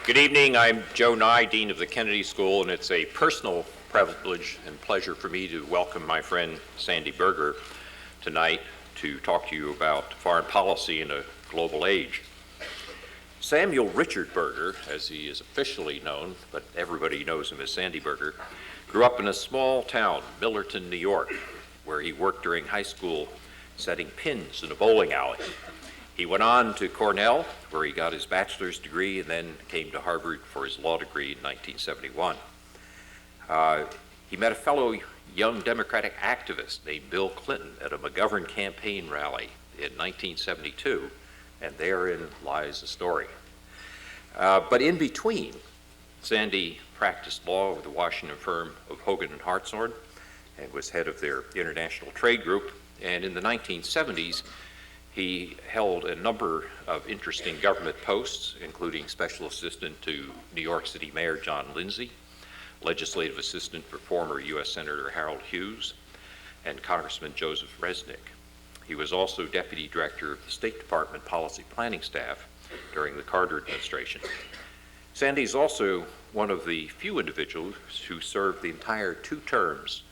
Good evening. I'm Joe Nye, Dean of the Kennedy School, and it's a personal privilege and pleasure for me to welcome my friend Sandy Berger tonight to talk to you about foreign policy in a global age. Samuel Richard Berger, as he is officially known, but everybody knows him as Sandy Berger, grew up in a small town, Millerton, New York, where he worked during high school setting pins in a bowling alley. He went on to Cornell, where he got his bachelor's degree, and then came to Harvard for his law degree in 1971. He met a fellow young Democratic activist named Bill Clinton at a McGovern campaign rally in 1972, and therein lies the story. But in between, Sandy practiced law with the Washington firm of Hogan and Hartshorn and was head of their international trade group. And in the 1970s, he held a number of interesting government posts, including special assistant to New York City Mayor John Lindsay, legislative assistant for former U.S. Senator Harold Hughes, and Congressman Joseph Resnick. He was also deputy director of the State Department policy planning staff during the Carter administration. Sandy is also one of the few individuals who served the entire 2 terms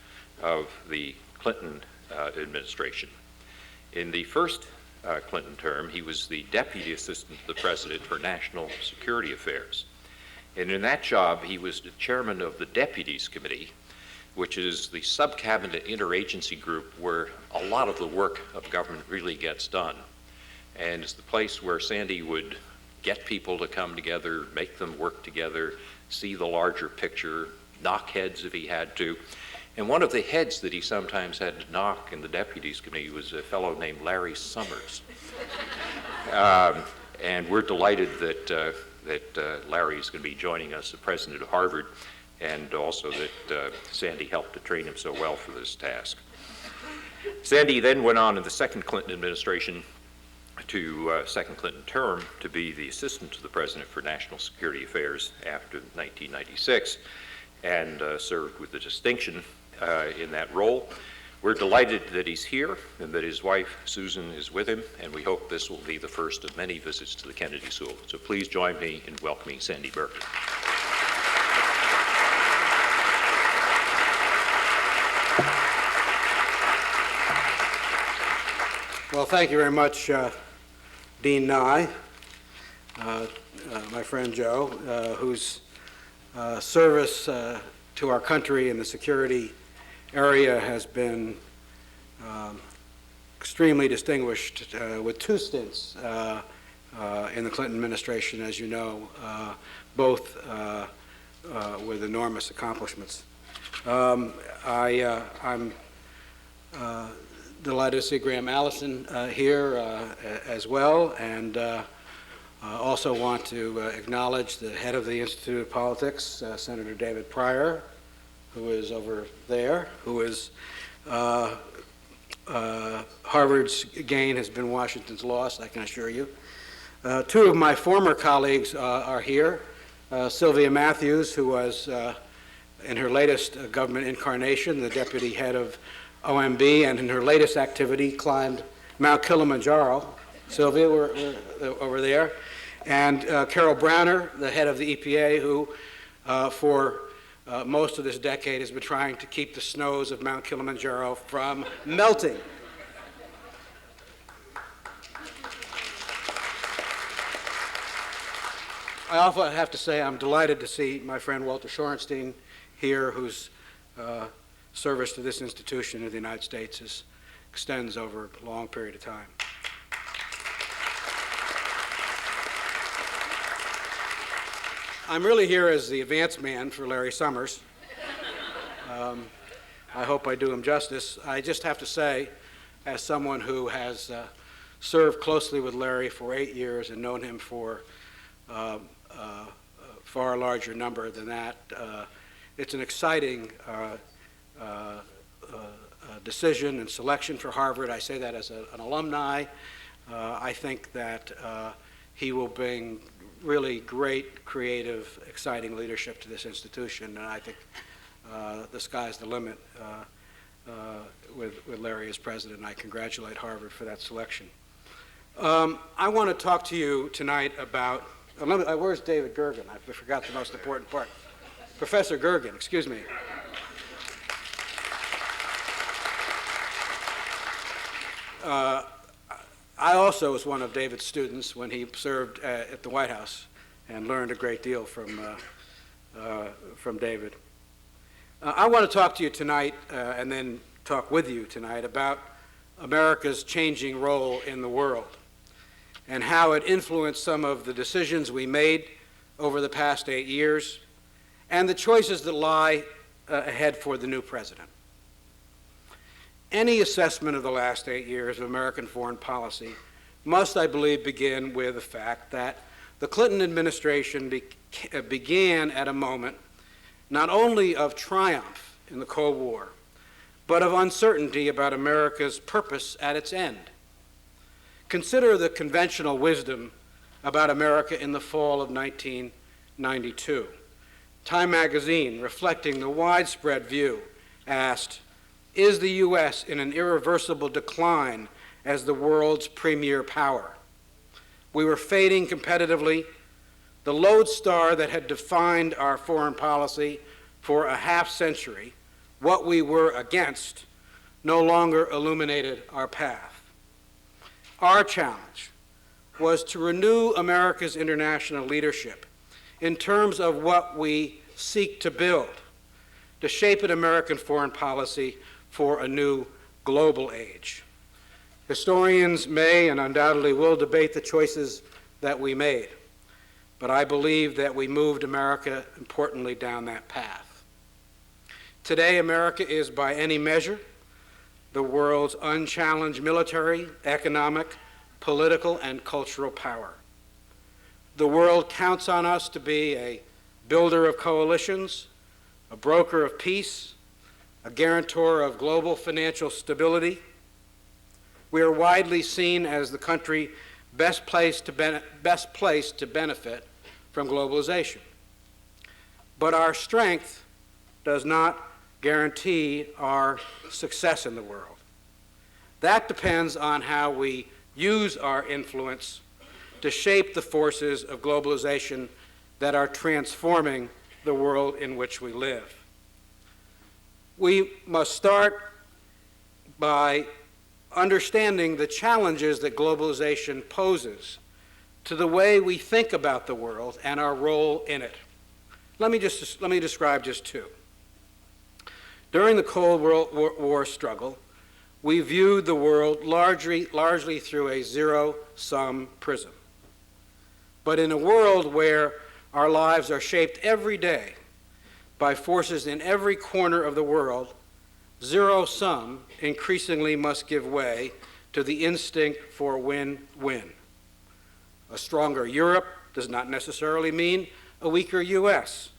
of the Clinton administration. In the first Clinton term, he was the deputy assistant to the president for national security affairs. And in that job, he was the chairman of the Deputies Committee, which is the sub-cabinet interagency group where a lot of the work of government really gets done. And it's the place where Sandy would get people to come together, make them work together, see the larger picture, knock heads if he had to. And one of the heads that he sometimes had to knock in the Deputies Committee was a fellow named Larry Summers. And we're delighted that Larry is going to be joining us, the president of Harvard. and also that Sandy helped to train him so well for this task. Sandy then went on in the second Clinton administration second Clinton term to be the assistant to the President for National Security Affairs after 1996, and served with the distinction in that role. We're delighted that he's here and that his wife, Susan, is with him, and we hope this will be the first of many visits to the Kennedy School. So please join me in welcoming Sandy Berger. Well, thank you very much, Dean Nye, my friend Joe, whose service to our country in the security area has been extremely distinguished with two stints in the Clinton administration, as you know, both with enormous accomplishments. I'm delighted to see Graham Allison here as well, and also want to acknowledge the head of the Institute of Politics, Senator David Pryor, who is over there, who is Harvard's gain has been Washington's loss, I can assure you. Two of my former colleagues are here. Sylvia Matthews, who was in her latest government incarnation, the deputy head of OMB, and in her latest activity climbed Mount Kilimanjaro. Sylvia, we're over there. And Carol Browner, the head of the EPA, who for most of this decade has been trying to keep the snows of Mount Kilimanjaro from melting. I also have to say I'm delighted to see my friend Walter Shorenstein here, whose service to this institution in the United States extends over a long period of time. I'm really here as the advance man for Larry Summers. I hope I do him justice. I just have to say, as someone who has served closely with Larry for 8 years and known him for a far larger number than that, it's an exciting decision and selection for Harvard. I say that as an alumni. I think that he will bring really great, creative, exciting leadership to this institution, and I think the sky's the limit with Larry as president, and I congratulate Harvard for that selection. I want to talk to you tonight about, where's David Gergen? I forgot the most important part. Professor Gergen, excuse me. I also was one of David's students when he served at the White House and learned a great deal from David. I want to talk to you tonight and then talk with you tonight about America's changing role in the world and how it influenced some of the decisions we made over the past 8 years and the choices that lie ahead for the new president. Any assessment of the last 8 years of American foreign policy must, I believe, begin with the fact that the Clinton administration began at a moment not only of triumph in the Cold War, but of uncertainty about America's purpose at its end. Consider the conventional wisdom about America in the fall of 1992. Time magazine, reflecting the widespread view, asked, "Is the U.S. in an irreversible decline as the world's premier power?" We were fading competitively. The lodestar that had defined our foreign policy for a half century, what we were against, no longer illuminated our path. Our challenge was to renew America's international leadership in terms of what we seek to build, to shape an American foreign policy for a new global age. Historians may and undoubtedly will debate the choices that we made, but I believe that we moved America importantly down that path. Today, America is, by any measure, the world's unchallenged military, economic, political, and cultural power. The world counts on us to be a builder of coalitions, a broker of peace, a guarantor of global financial stability. We are widely seen as the country best placed to benefit from globalization. But our strength does not guarantee our success in the world. That depends on how we use our influence to shape the forces of globalization that are transforming the world in which we live. We must start by understanding the challenges that globalization poses to the way we think about the world and our role in it. Let me describe just two. During the Cold War struggle, we viewed the world largely through a zero-sum prism. But in a world where our lives are shaped every day by forces in every corner of the world, zero-sum increasingly must give way to the instinct for win-win. A stronger Europe does not necessarily mean a weaker U.S.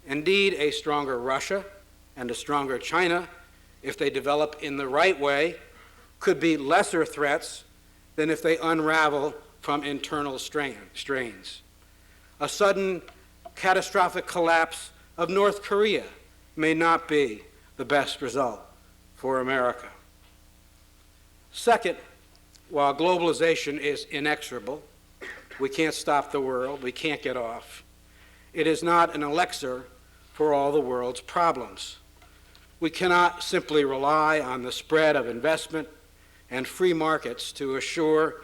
Indeed, a stronger Russia and a stronger China, if they develop in the right way, could be lesser threats than if they unravel from internal strains. A sudden catastrophic collapse of North Korea may not be the best result for America. Second, while globalization is inexorable, we can't stop the world, we can't get off, it is not an elixir for all the world's problems. We cannot simply rely on the spread of investment and free markets to assure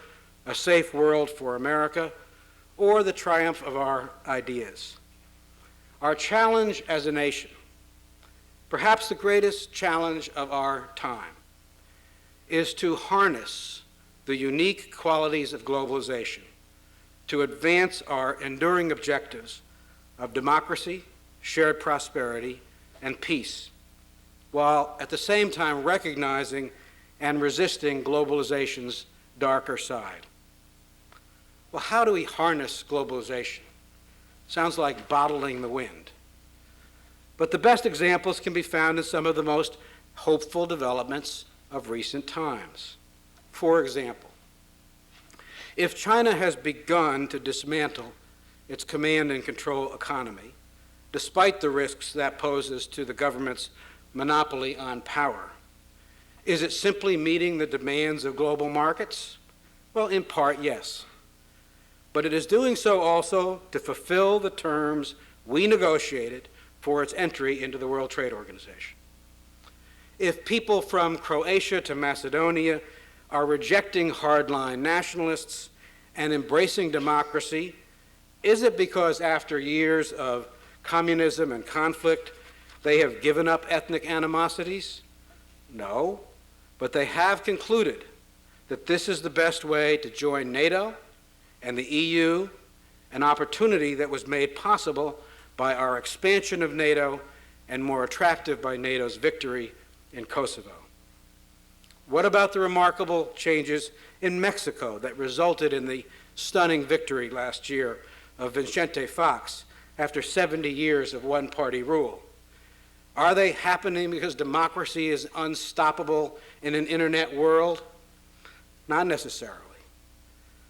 a safe world for America or the triumph of our ideas. Our challenge as a nation, perhaps the greatest challenge of our time, is to harness the unique qualities of globalization to advance our enduring objectives of democracy, shared prosperity, and peace, while at the same time recognizing and resisting globalization's darker side. Well, how do we harness globalization? Sounds like bottling the wind. But the best examples can be found in some of the most hopeful developments of recent times. For example, if China has begun to dismantle its command and control economy, despite the risks that poses to the government's monopoly on power, is it simply meeting the demands of global markets? Well, in part, yes. But it is doing so also to fulfill the terms we negotiated for its entry into the World Trade Organization. If people from Croatia to Macedonia are rejecting hardline nationalists and embracing democracy, is it because after years of communism and conflict, they have given up ethnic animosities? No, but they have concluded that this is the best way to join NATO and the EU, an opportunity that was made possible by our expansion of NATO and more attractive by NATO's victory in Kosovo. What about the remarkable changes in Mexico that resulted in the stunning victory last year of Vicente Fox after 70 years of one-party rule? Are they happening because democracy is unstoppable in an internet world? Not necessarily.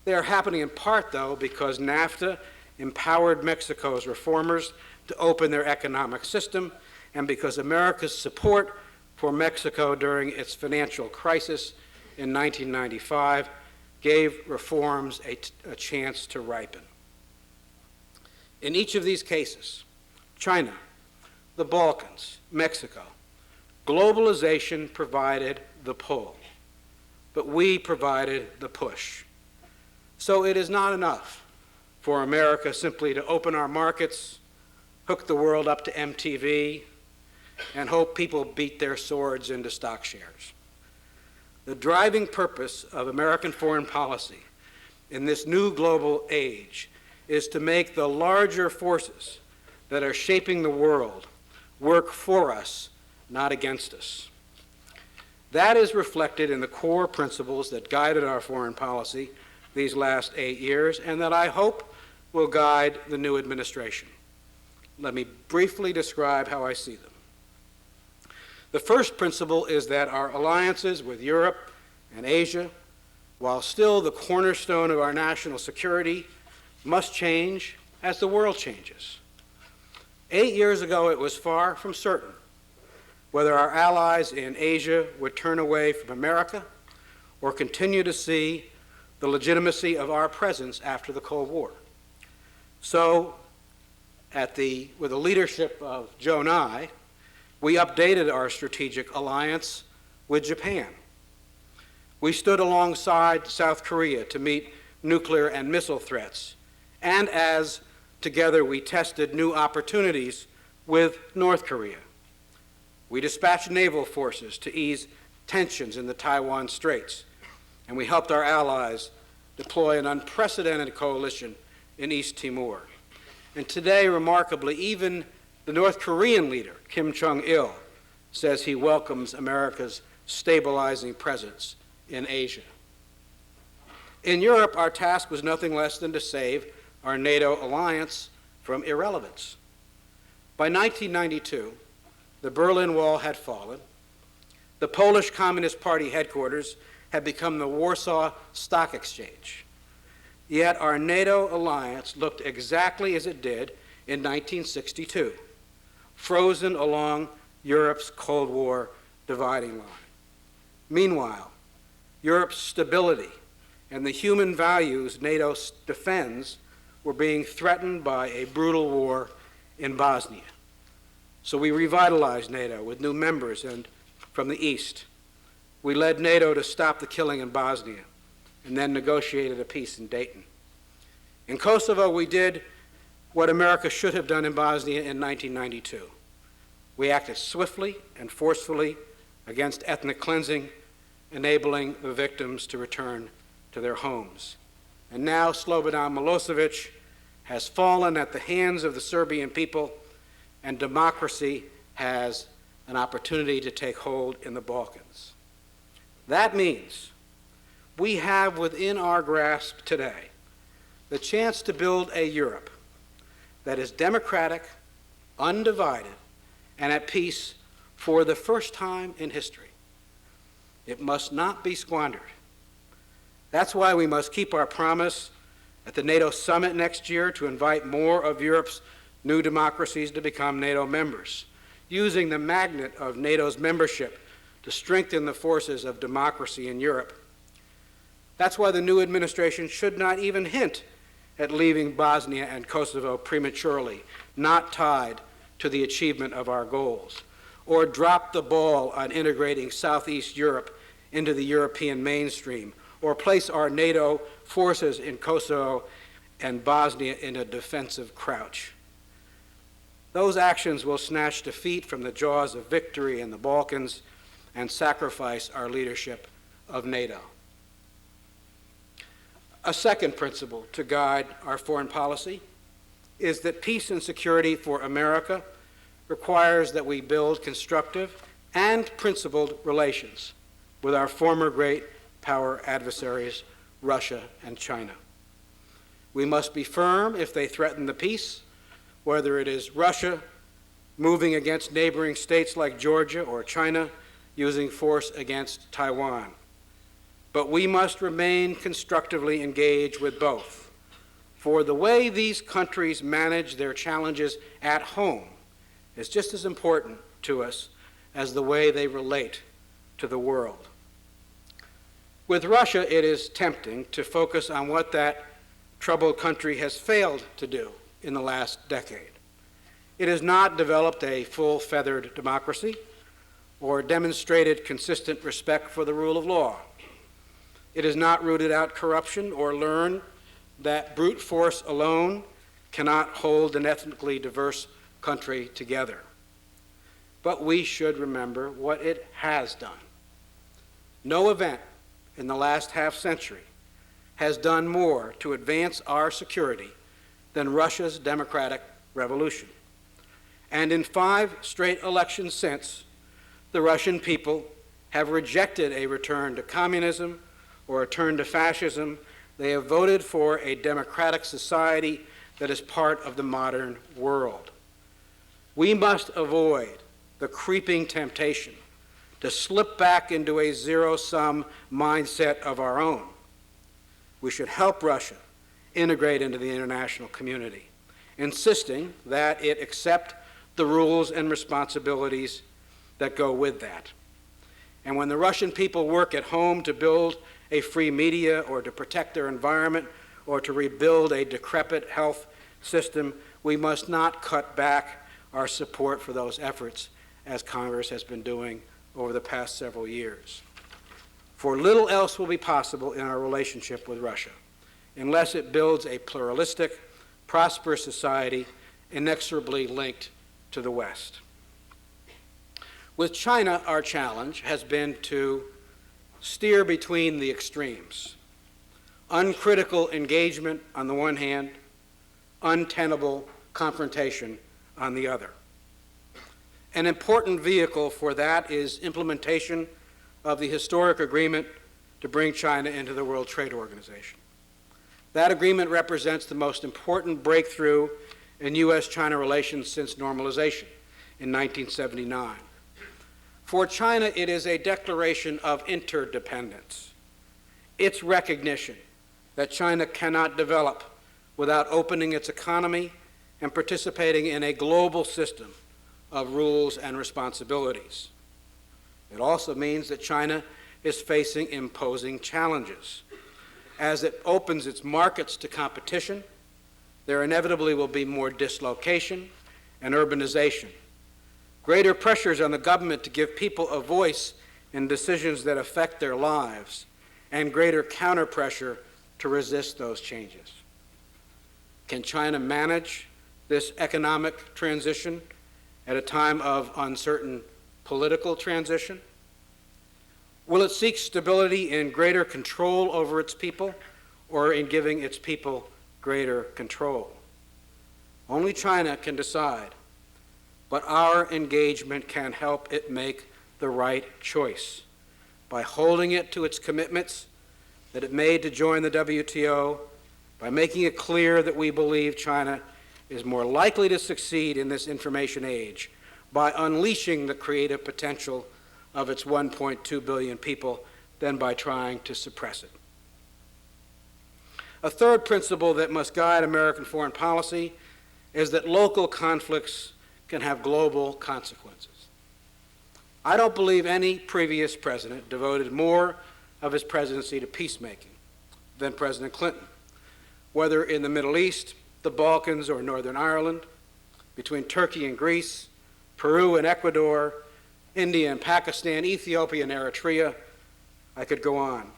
They are happening in part, though, because NAFTA empowered Mexico's reformers to open their economic system, and because America's support for Mexico during its financial crisis in 1995 gave reforms a chance to ripen. In each of these cases, China, the Balkans, Mexico, globalization provided the pull, but we provided the push. So it is not enough for America simply to open our markets, hook the world up to MTV, and hope people beat their swords into stock shares. The driving purpose of American foreign policy in this new global age is to make the larger forces that are shaping the world work for us, not against us. That is reflected in the core principles that guided our foreign policy these last 8 years, and that I hope will guide the new administration. Let me briefly describe how I see them. The first principle is that our alliances with Europe and Asia, while still the cornerstone of our national security, must change as the world changes. 8 years ago, it was far from certain whether our allies in Asia would turn away from America or continue to see the legitimacy of our presence after the Cold War. So, with the leadership of Joe Nye, we updated our strategic alliance with Japan. We stood alongside South Korea to meet nuclear and missile threats, and as together we tested new opportunities with North Korea. We dispatched naval forces to ease tensions in the Taiwan Straits, and we helped our allies deploy an unprecedented coalition in East Timor. And today, remarkably, even the North Korean leader, Kim Jong-il, says he welcomes America's stabilizing presence in Asia. In Europe, our task was nothing less than to save our NATO alliance from irrelevance. By 1992, the Berlin Wall had fallen. The Polish Communist Party headquarters had become the Warsaw Stock Exchange. Yet our NATO alliance looked exactly as it did in 1962, frozen along Europe's Cold War dividing line. Meanwhile, Europe's stability and the human values NATO defends were being threatened by a brutal war in Bosnia. So we revitalized NATO with new members and from the East. We led NATO to stop the killing in Bosnia and then negotiated a peace in Dayton. In Kosovo, we did what America should have done in Bosnia in 1992. We acted swiftly and forcefully against ethnic cleansing, enabling the victims to return to their homes. And now Slobodan Milosevic has fallen at the hands of the Serbian people, and democracy has an opportunity to take hold in the Balkans. That means we have within our grasp today the chance to build a Europe that is democratic, undivided, and at peace for the first time in history. It must not be squandered. That's why we must keep our promise at the NATO summit next year to invite more of Europe's new democracies to become NATO members, using the magnet of NATO's membership to strengthen the forces of democracy in Europe. That's why the new administration should not even hint at leaving Bosnia and Kosovo prematurely, not tied to the achievement of our goals, or drop the ball on integrating Southeast Europe into the European mainstream, or place our NATO forces in Kosovo and Bosnia in a defensive crouch. Those actions will snatch defeat from the jaws of victory in the Balkans and sacrifice our leadership of NATO. A second principle to guide our foreign policy is that peace and security for America requires that we build constructive and principled relations with our former great power adversaries, Russia and China. We must be firm if they threaten the peace, whether it is Russia moving against neighboring states like Georgia or China using force against Taiwan. But we must remain constructively engaged with both, for the way these countries manage their challenges at home is just as important to us as the way they relate to the world. With Russia, it is tempting to focus on what that troubled country has failed to do in the last decade. It has not developed a full-feathered democracy or demonstrated consistent respect for the rule of law. It has not rooted out corruption or learned that brute force alone cannot hold an ethnically diverse country together. But we should remember what it has done. No event in the last half-century has done more to advance our security than Russia's democratic revolution. And in 5 straight elections since, the Russian people have rejected a return to communism or a turn to fascism. They have voted for a democratic society that is part of the modern world. We must avoid the creeping temptation to slip back into a zero-sum mindset of our own. We should help Russia integrate into the international community, insisting that it accept the rules and responsibilities that go with that. And when the Russian people work at home to build a free media or to protect their environment or to rebuild a decrepit health system, we must not cut back our support for those efforts, as Congress has been doing over the past several years. For little else will be possible in our relationship with Russia unless it builds a pluralistic, prosperous society inexorably linked to the West. With China, our challenge has been to steer between the extremes. Uncritical engagement on the one hand, untenable confrontation on the other. An important vehicle for that is implementation of the historic agreement to bring China into the World Trade Organization. That agreement represents the most important breakthrough in U.S.-China relations since normalization in 1979. For China, it is a declaration of interdependence. Its recognition that China cannot develop without opening its economy and participating in a global system of rules and responsibilities. It also means that China is facing imposing challenges. As it opens its markets to competition, there inevitably will be more dislocation and urbanization, greater pressures on the government to give people a voice in decisions that affect their lives, and greater counter-pressure to resist those changes. Can China manage this economic transition at a time of uncertain political transition? Will it seek stability in greater control over its people or in giving its people greater control? Only China can decide, but our engagement can help it make the right choice by holding it to its commitments that it made to join the WTO, by making it clear that we believe China is more likely to succeed in this information age, by unleashing the creative potential of its 1.2 billion people than by trying to suppress it. A third principle that must guide American foreign policy is that local conflicts can have global consequences. I don't believe any previous president devoted more of his presidency to peacemaking than President Clinton, whether in the Middle East, the Balkans, or Northern Ireland, between Turkey and Greece, Peru and Ecuador, India and Pakistan, Ethiopia and Eritrea. I could go on.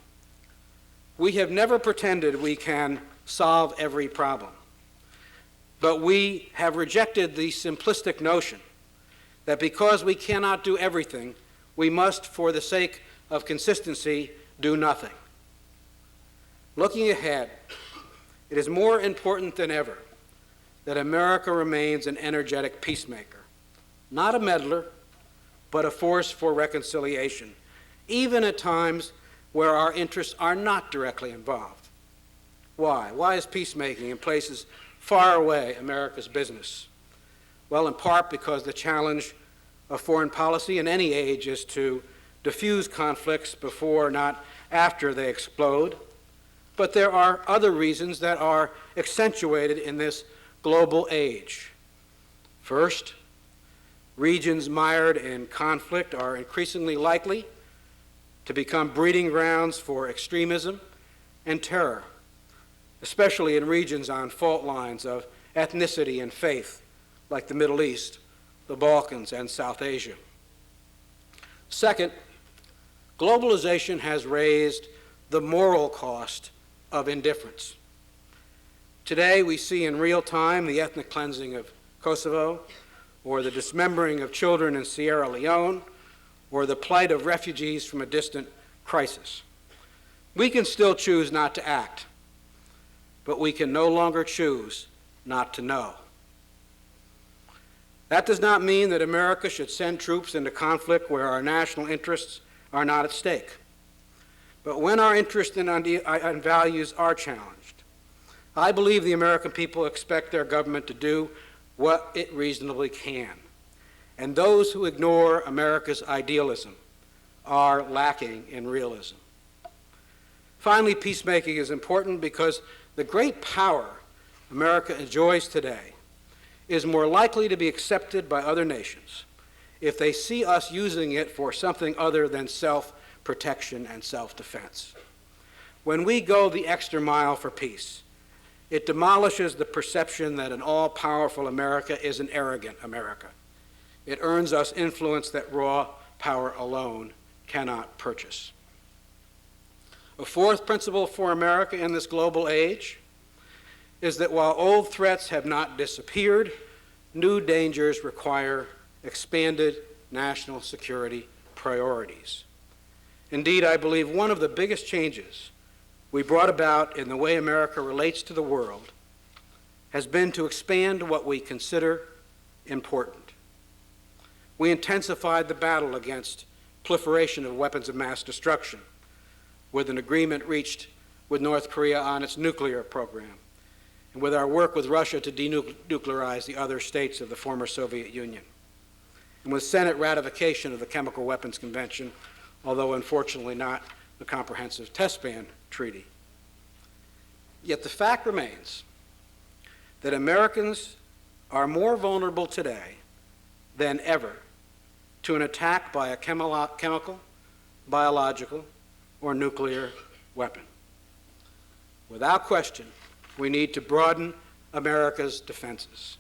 We have never pretended we can solve every problem, but we have rejected the simplistic notion that because we cannot do everything, we must, for the sake of consistency, do nothing. Looking ahead, it is more important than ever that America remains an energetic peacemaker, not a meddler, but a force for reconciliation, even at times where our interests are not directly involved. Why? Why is peacemaking in places far away America's business? Well, in part because the challenge of foreign policy in any age is to diffuse conflicts before, not after they explode. But there are other reasons that are accentuated in this global age. First, regions mired in conflict are increasingly likely to become breeding grounds for extremism and terror, especially in regions on fault lines of ethnicity and faith, like the Middle East, the Balkans, and South Asia. Second, globalization has raised the moral cost of indifference. Today, we see in real time the ethnic cleansing of Kosovo, or the dismembering of children in Sierra Leone, or the plight of refugees from a distant crisis. We can still choose not to act, but we can no longer choose not to know. That does not mean that America should send troops into conflict where our national interests are not at stake. But when our interests and values are challenged, I believe the American people expect their government to do what it reasonably can and those who ignore America's idealism are lacking in realism. Finally, peacemaking is important because the great power America enjoys today is more likely to be accepted by other nations if they see us using it for something other than self-protection and self-defense. When we go the extra mile for peace, it demolishes the perception that an all-powerful America is an arrogant America. It earns us influence that raw power alone cannot purchase. A fourth principle for America in this global age is that while old threats have not disappeared, new dangers require expanded national security priorities. Indeed, I believe one of the biggest changes we brought about in the way America relates to the world has been to expand what we consider important. We intensified the battle against proliferation of weapons of mass destruction with an agreement reached with North Korea on its nuclear program, and with our work with Russia to denuclearize the other states of the former Soviet Union, and with Senate ratification of the Chemical Weapons Convention, although unfortunately not the Comprehensive Test Ban Treaty. Yet the fact remains that Americans are more vulnerable today than ever to an attack by a chemical, biological, or nuclear weapon. Without question, we need to broaden America's defenses.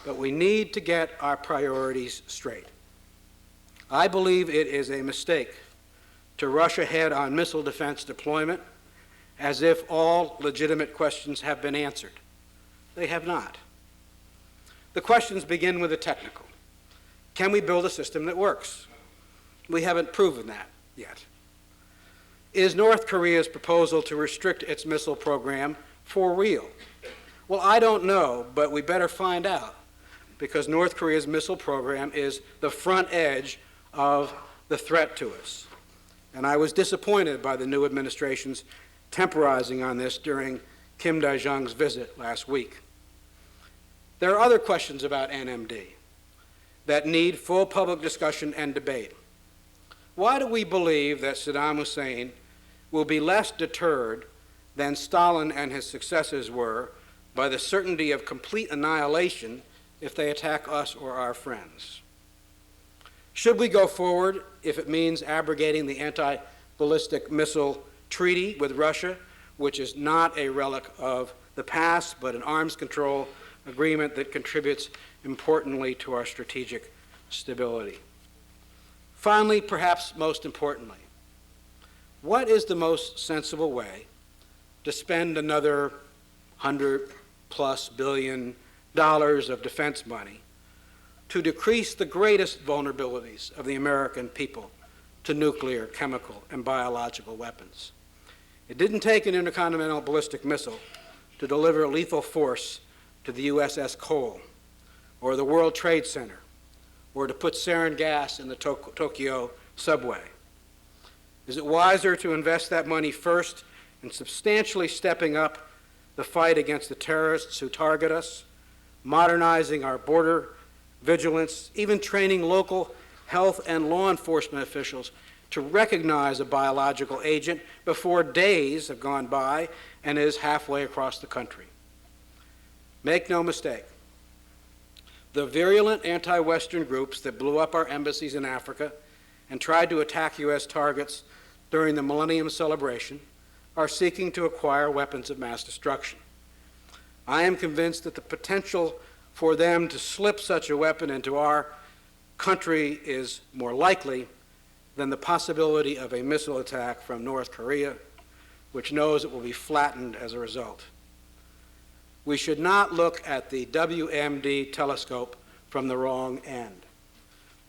But we need to get our priorities straight. I believe it is a mistake to rush ahead on missile defense deployment as if all legitimate questions have been answered. They have not. The questions begin with the technical. Can we build a system that works? We haven't proven that yet. Is North Korea's proposal to restrict its missile program for real? Well, I don't know, but we better find out, because North Korea's missile program is the front edge of the threat to us. And I was disappointed by the new administration's temporizing on this during Kim Dae-jung's visit last week. There are other questions about NMD that need full public discussion and debate. Why do we believe that Saddam Hussein will be less deterred than Stalin and his successors were by the certainty of complete annihilation if they attack us or our friends? Should we go forward if it means abrogating the anti-ballistic missile treaty with Russia, which is not a relic of the past, but an arms control agreement that contributes importantly to our strategic stability? Finally, perhaps most importantly, what is the most sensible way to spend another $100+ billion of defense money to decrease the greatest vulnerabilities of the American people to nuclear, chemical, and biological weapons? It didn't take an intercontinental ballistic missile to deliver lethal force to the USS Cole or the World Trade Center, or to put sarin gas in the Tokyo subway. Is it wiser to invest that money first in substantially stepping up the fight against the terrorists who target us, modernizing our border vigilance, even training local health and law enforcement officials to recognize a biological agent before days have gone by and is halfway across the country? Make no mistake, the virulent anti-Western groups that blew up our embassies in Africa and tried to attack U.S. targets during the Millennium Celebration are seeking to acquire weapons of mass destruction. I am convinced that the potential for them to slip such a weapon into our country is more likely than the possibility of a missile attack from North Korea, which knows it will be flattened as a result. We should not look at the WMD telescope from the wrong end,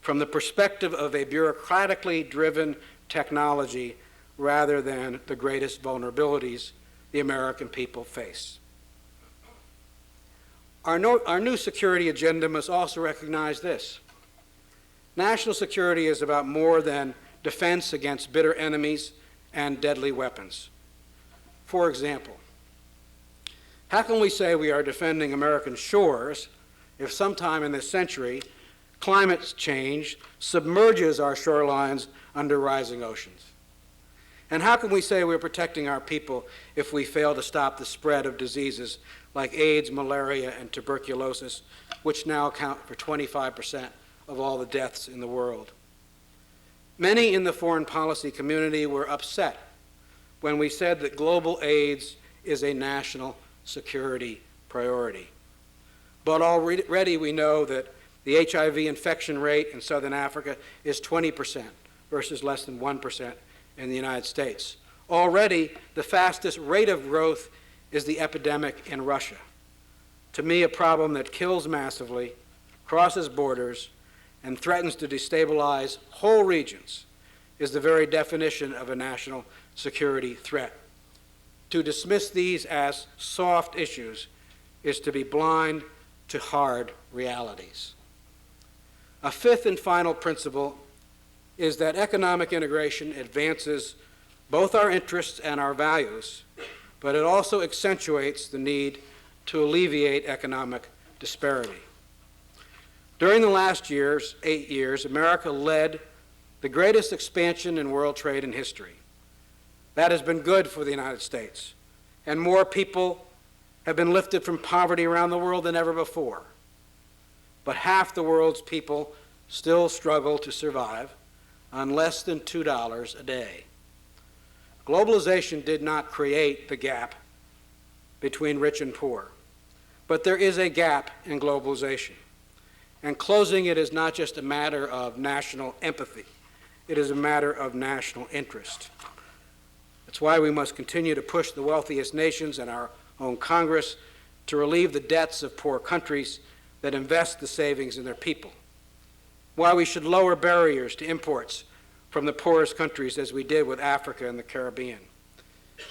from the perspective of a bureaucratically driven technology rather than the greatest vulnerabilities the American people face. Our new security agenda must also recognize this. National security is about more than defense against bitter enemies and deadly weapons. For example, how can we say we are defending American shores if sometime in this century climate change submerges our shorelines under rising oceans. And how can we say we're protecting our people if we fail to stop the spread of diseases like AIDS, malaria, and tuberculosis, which now account for 25% of all the deaths in the world? Many in the foreign policy community were upset when we said that global AIDS is a national security priority. But already we know that the HIV infection rate in Southern Africa is 20% versus less than 1% in the United States. Already, the fastest rate of growth is the epidemic in Russia. To me, a problem that kills massively, crosses borders, and threatens to destabilize whole regions is the very definition of a national security threat. To dismiss these as soft issues is to be blind to hard realities. A fifth and final principle is that economic integration advances both our interests and our values, but it also accentuates the need to alleviate economic disparity. During the last 8 years, America led the greatest expansion in world trade in history. That has been good for the United States, and more people have been lifted from poverty around the world than ever before. But half the world's people still struggle to survive on less than $2 a day. Globalization did not create the gap between rich and poor, but there is a gap in globalization. And closing it is not just a matter of national empathy, it is a matter of national interest. That's why we must continue to push the wealthiest nations and our own Congress to relieve the debts of poor countries that invest the savings in their people. Why we should lower barriers to imports from the poorest countries as we did with Africa and the Caribbean.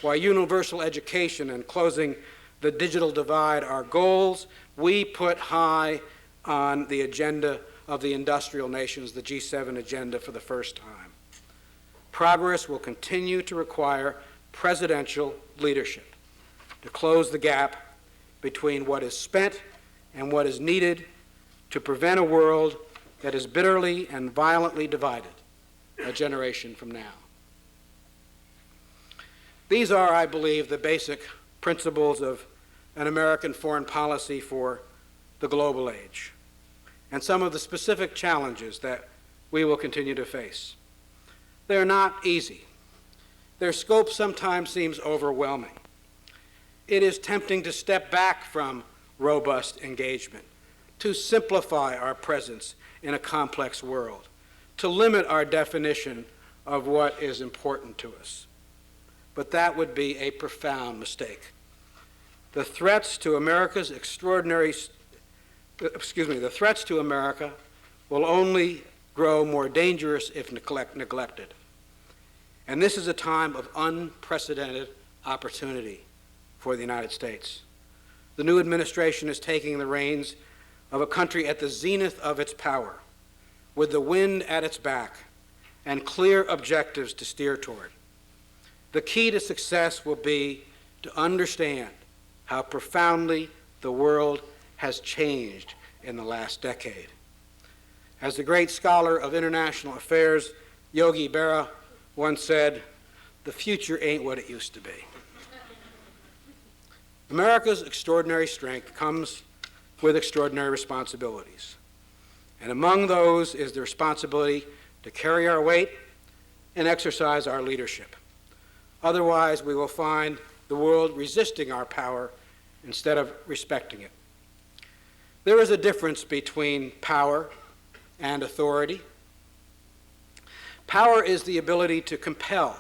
Why universal education and closing the digital divide are goals we put high on the agenda of the industrial nations, the G7 agenda, for the first time. Progress will continue to require presidential leadership to close the gap between what is spent and what is needed to prevent a world that is bitterly and violently divided a generation from now. These are, I believe, the basic principles of an American foreign policy for the global age, and some of the specific challenges that we will continue to face. They're not easy. Their scope sometimes seems overwhelming. It is tempting to step back from robust engagement, to simplify our presence in a complex world, to limit our definition of what is important to us. But that would be a profound mistake. The threats to America will only grow more dangerous if neglected. And this is a time of unprecedented opportunity for the United States. The new administration is taking the reins of a country at the zenith of its power, with the wind at its back and clear objectives to steer toward. The key to success will be to understand how profoundly the world has changed in the last decade. As the great scholar of international affairs, Yogi Berra, once said, "The future ain't what it used to be." America's extraordinary strength comes with extraordinary responsibilities. And among those is the responsibility to carry our weight and exercise our leadership. Otherwise, we will find the world resisting our power instead of respecting it. There is a difference between power and authority. Power is the ability to compel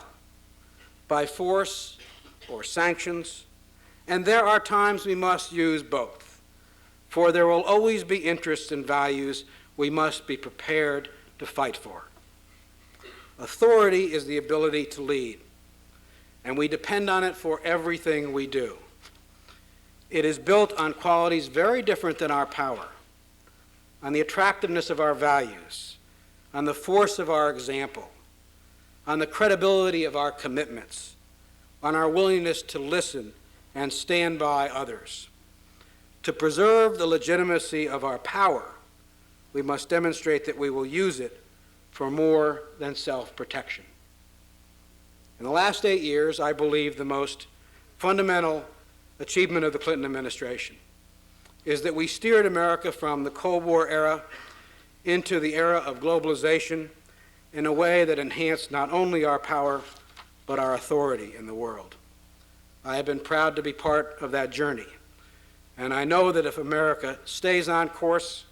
by force or sanctions, and there are times we must use both, for there will always be interests and values we must be prepared to fight for. Authority is the ability to lead, and we depend on it for everything we do. It is built on qualities very different than our power, on the attractiveness of our values, on the force of our example, on the credibility of our commitments, on our willingness to listen and stand by others. To preserve the legitimacy of our power, we must demonstrate that we will use it for more than self-protection. In the last 8 years, I believe the most fundamental achievement of the Clinton administration is that we steered America from the Cold War era into the era of globalization in a way that enhanced not only our power, but our authority in the world. I have been proud to be part of that journey, and I know that if America stays on course,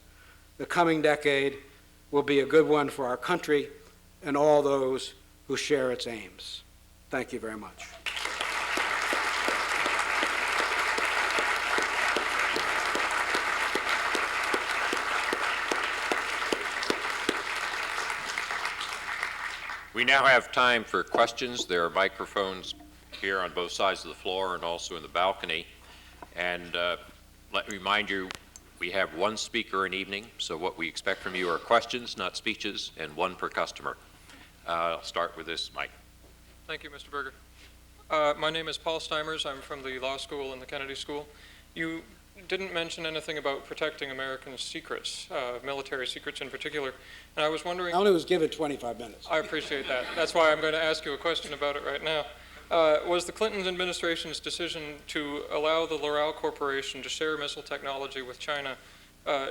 the coming decade will be a good one for our country and all those who share its aims. Thank you very much. We now have time for questions. There are microphones here on both sides of the floor and also in the balcony. And let me remind you, we have one speaker an evening, so what we expect from you are questions, not speeches, and one per customer. I'll start with this, Mike. Thank you, Mr. Berger. My name is Paul Steimers. I'm from the law school and the Kennedy School. You didn't mention anything about protecting American secrets, military secrets in particular, and I was wondering... I only was given 25 minutes. I appreciate that. That's why I'm going to ask you a question about it right now. Was the Clinton administration's decision to allow the Laurel Corporation to share missile technology with China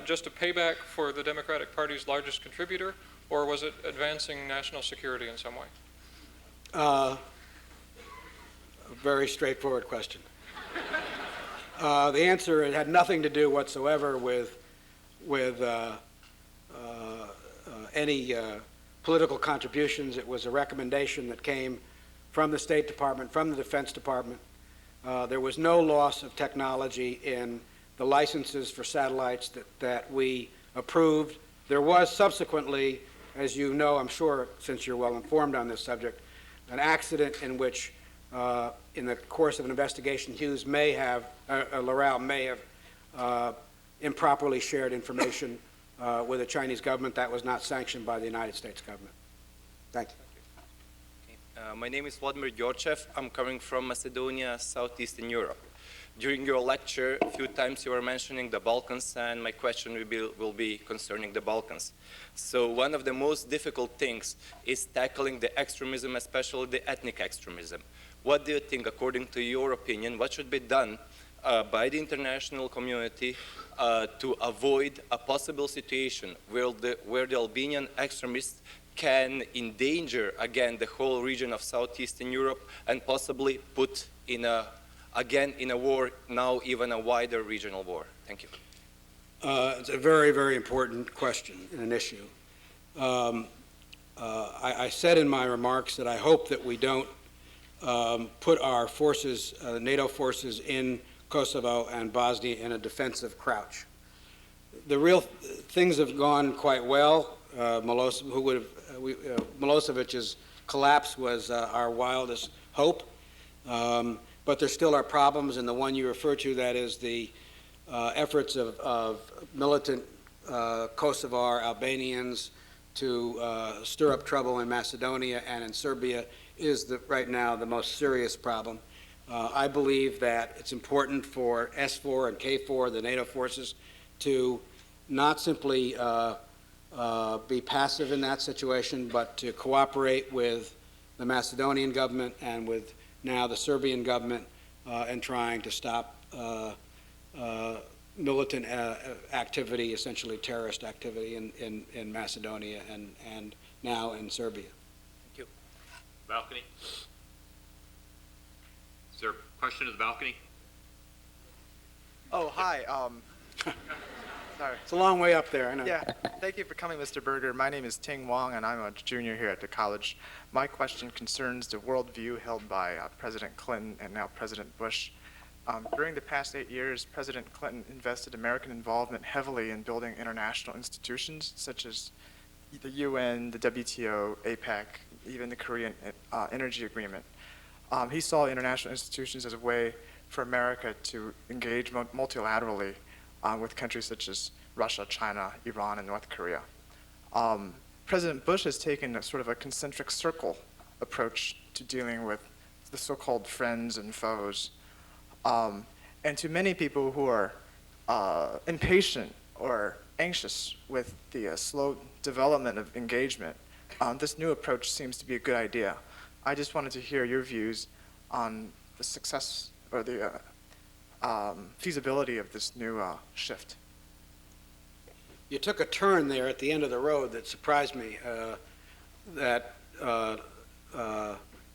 just a payback for the Democratic Party's largest contributor, or was it advancing national security in some way? A very straightforward question. The answer, it had nothing to do whatsoever with any political contributions. It was a recommendation that came from the State Department, from the Defense Department. There was no loss of technology in the licenses for satellites that we approved. There was subsequently, as you know, I'm sure, since you're well informed on this subject, an accident in which, in the course of an investigation, Laurel may have improperly shared information with the Chinese government that was not sanctioned by the United States government. Thank you. My name is Vladimir Jorchev. I'm coming from Macedonia, southeastern Europe. During your lecture, a few times you were mentioning the Balkans, and my question will be concerning the Balkans. So one of the most difficult things is tackling the extremism, especially the ethnic extremism. What do you think, according to your opinion, what should be done by the international community to avoid a possible situation where the Albanian extremists can endanger again the whole region of southeastern Europe and possibly put again in a war, now even a wider regional war? Thank you. It's a very, very important question and an issue. I said in my remarks that I hope that we don't put our forces, NATO forces in Kosovo and Bosnia in a defensive crouch. The real things have gone quite well. Milosevic's collapse was our wildest hope, but there still are problems, and the one you refer to, that is the efforts of militant Kosovar Albanians to stir up trouble in Macedonia and in Serbia, is right now the most serious problem. I believe that it's important for S4 and K4, the NATO forces, to not simply be passive in that situation, but to cooperate with the Macedonian government and with now the Serbian government in trying to stop militant activity, essentially terrorist activity in Macedonia and now in Serbia. Thank you. Balcony. Is there a question in the balcony? Oh, hi. Sorry. It's a long way up there, I know. Yeah, thank you for coming, Mr. Berger. My name is Ting Wong, and I'm a junior here at the college. My question concerns the worldview held by President Clinton and now President Bush. During the past 8 years, President Clinton invested American involvement heavily in building international institutions such as the UN, the WTO, APEC, even the Korean Energy Agreement. He saw international institutions as a way for America to engage multilaterally with countries such as Russia, China, Iran, and North Korea. President Bush has taken a sort of a concentric circle approach to dealing with the so-called friends and foes. And to many people who are impatient or anxious with the slow development of engagement. This new approach seems to be a good idea. I just wanted to hear your views on the success or the feasibility of this new shift. You took a turn there at the end of the road that surprised me, that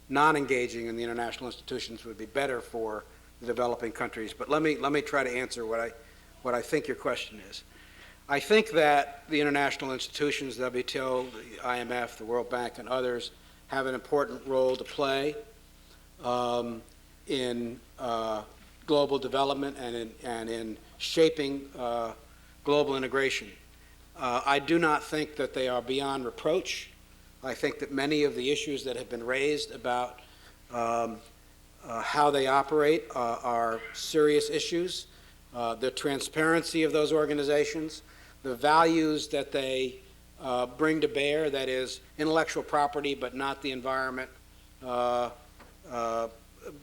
non-engaging in the international institutions would be better for the developing countries. But let me try to answer what I think your question is. I think that the international institutions, the WTO, the IMF, the World Bank, and others, have an important role to play in global development and in shaping global integration. I do not think that they are beyond reproach. I think that many of the issues that have been raised about how they operate are serious issues. The transparency of those organizations, the values that they bring to bear, that is intellectual property but not the environment,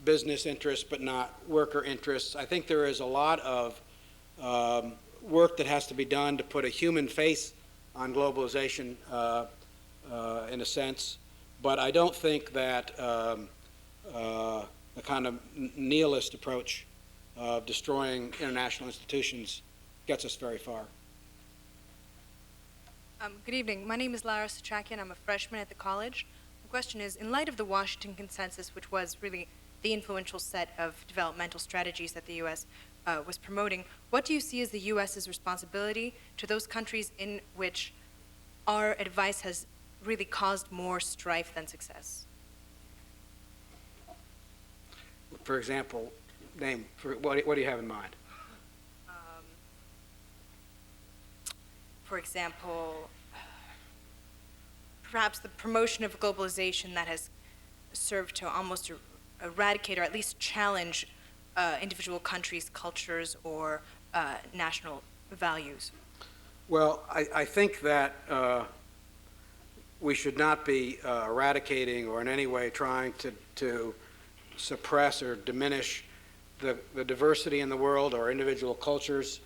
business interests but not worker interests. I think there is a lot of work that has to be done to put a human face on globalization in a sense, but I don't think that the kind of nihilist approach of destroying international institutions gets us very far. Good evening. My name is Lara Satrakian. I'm a freshman at the college. The question is, in light of the Washington Consensus, which was really the influential set of developmental strategies that the U.S. Was promoting, what do you see as the U.S.'s responsibility to those countries in which our advice has really caused more strife than success? For example, what do you have in mind? For example, perhaps the promotion of globalization that has served to almost eradicate or at least challenge individual countries' cultures or national values? Well, I think that we should not be eradicating or in any way trying to suppress or diminish the diversity in the world or individual cultures.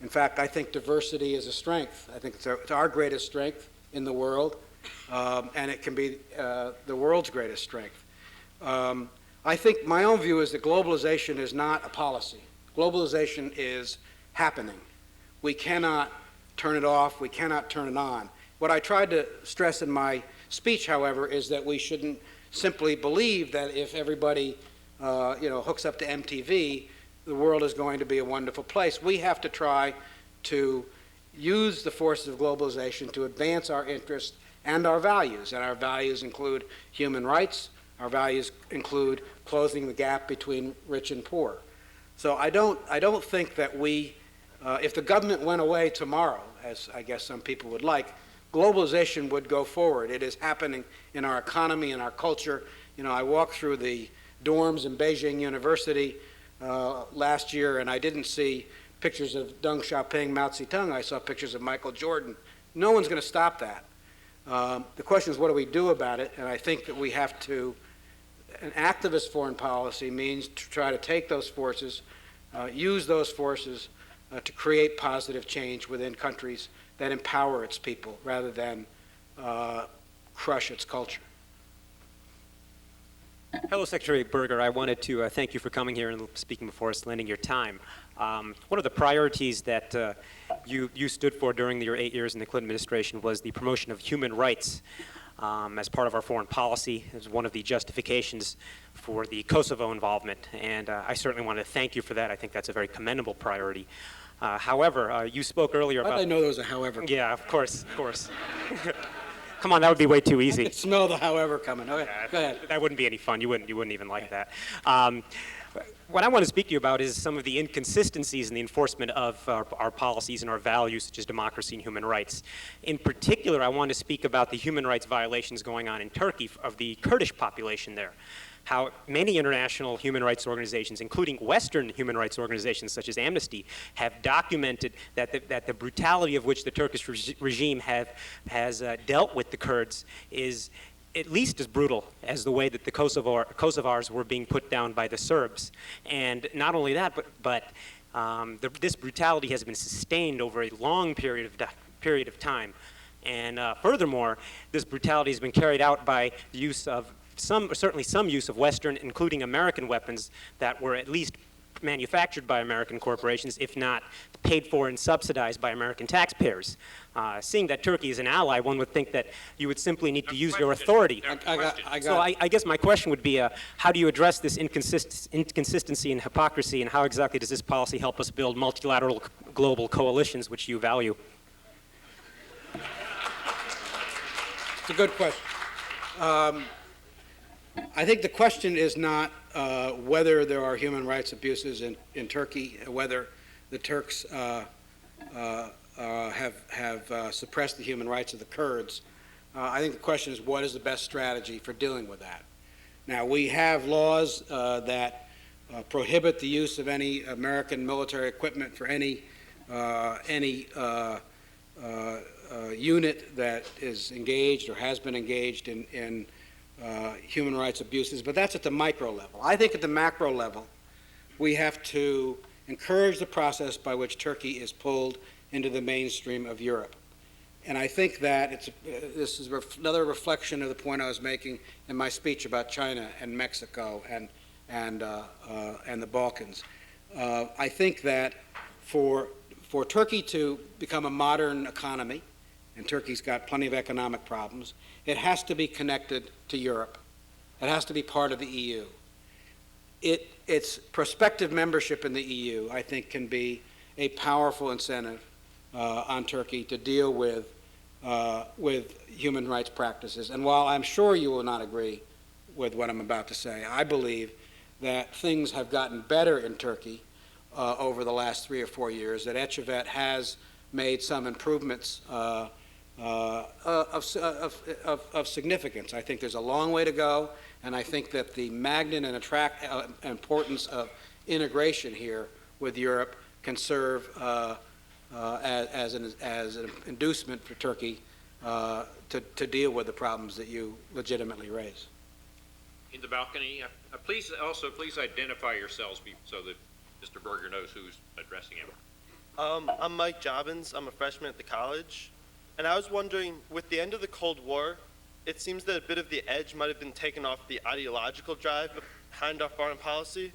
In fact, I think diversity is a strength. I think it's our greatest strength in the world, and it can be the world's greatest strength. I think my own view is that globalization is not a policy. Globalization is happening. We cannot turn it off. We cannot turn it on. What I tried to stress in my speech, however, is that we shouldn't simply believe that if everybody hooks up to MTV, the world is going to be a wonderful place. We have to try to use the forces of globalization to advance our interests and our values. And our values include human rights. Our values include closing the gap between rich and poor. So I don't think that if the government went away tomorrow, as I guess some people would like, globalization would go forward. It is happening in our economy, in our culture. I walked through the dorms in Beijing University last year, and I didn't see pictures of Deng Xiaoping, Mao Zedong. I saw pictures of Michael Jordan. No one's going to stop that. The question is, what do we do about it? And I think that we have to, an activist foreign policy means to try to take those forces, use those forces to create positive change within countries that empower its people rather than crush its culture. Hello, Secretary Berger. I wanted to thank you for coming here and speaking before us, lending your time. One of the priorities that you stood for during your 8 years in the Clinton administration was the promotion of human rights as part of our foreign policy. It was one of the justifications for the Kosovo involvement, and I certainly want to thank you for that. I think that's a very commendable priority. However, you spoke earlier about... How did I know there was a however? Yeah, of course. Come on, that would be way too easy. I could smell the however coming. Okay, go ahead. That wouldn't be any fun. You wouldn't even like that. What I want to speak to you about is some of the inconsistencies in the enforcement of our policies and our values, such as democracy and human rights. In particular, I want to speak about the human rights violations going on in Turkey of the Kurdish population there. How many international human rights organizations, including Western human rights organizations such as Amnesty, have documented that the brutality of which the Turkish regime has dealt with the Kurds is at least as brutal as the way that the Kosovars were being put down by the Serbs. And not only that, but This brutality has been sustained over a long period of time. And furthermore, this brutality has been carried out by the use of certainly some use of Western, including American weapons that were at least manufactured by American corporations, if not paid for and subsidized by American taxpayers. Seeing that Turkey is an ally, one would think that you would simply need to use your authority. So I guess my question would be, how do you address this inconsistency and hypocrisy, and how exactly does this policy help us build multilateral global coalitions, which you value? It's a good question. I think the question is not whether there are human rights abuses in Turkey, whether the Turks have suppressed the human rights of the Kurds. I think the question is, what is the best strategy for dealing with that? Now, we have laws that prohibit the use of any American military equipment for any unit that is engaged or has been engaged in human rights abuses, but that's at the micro level. I think at the macro level, we have to encourage the process by which Turkey is pulled into the mainstream of Europe. And I think that this is another reflection of the point I was making in my speech about China and Mexico and the Balkans. I think that for Turkey to become a modern economy, and Turkey's got plenty of economic problems, it has to be connected to Europe. It has to be part of the EU. Its prospective membership in the EU, I think, can be a powerful incentive on Turkey to deal with human rights practices. And while I'm sure you will not agree with what I'm about to say, I believe that things have gotten better in Turkey over the last 3 or 4 years, that Ecevit has made some improvements of significance. I think there's a long way to go, and I think that the magnet and importance of integration here with Europe can serve as an inducement for Turkey to deal with the problems that you legitimately raise. In the balcony, please identify yourselves so that Mr. Berger knows who's addressing him. I'm Mike Jobbins. I'm a freshman at the college. And I was wondering, with the end of the Cold War, it seems that a bit of the edge might have been taken off the ideological drive behind our foreign policy.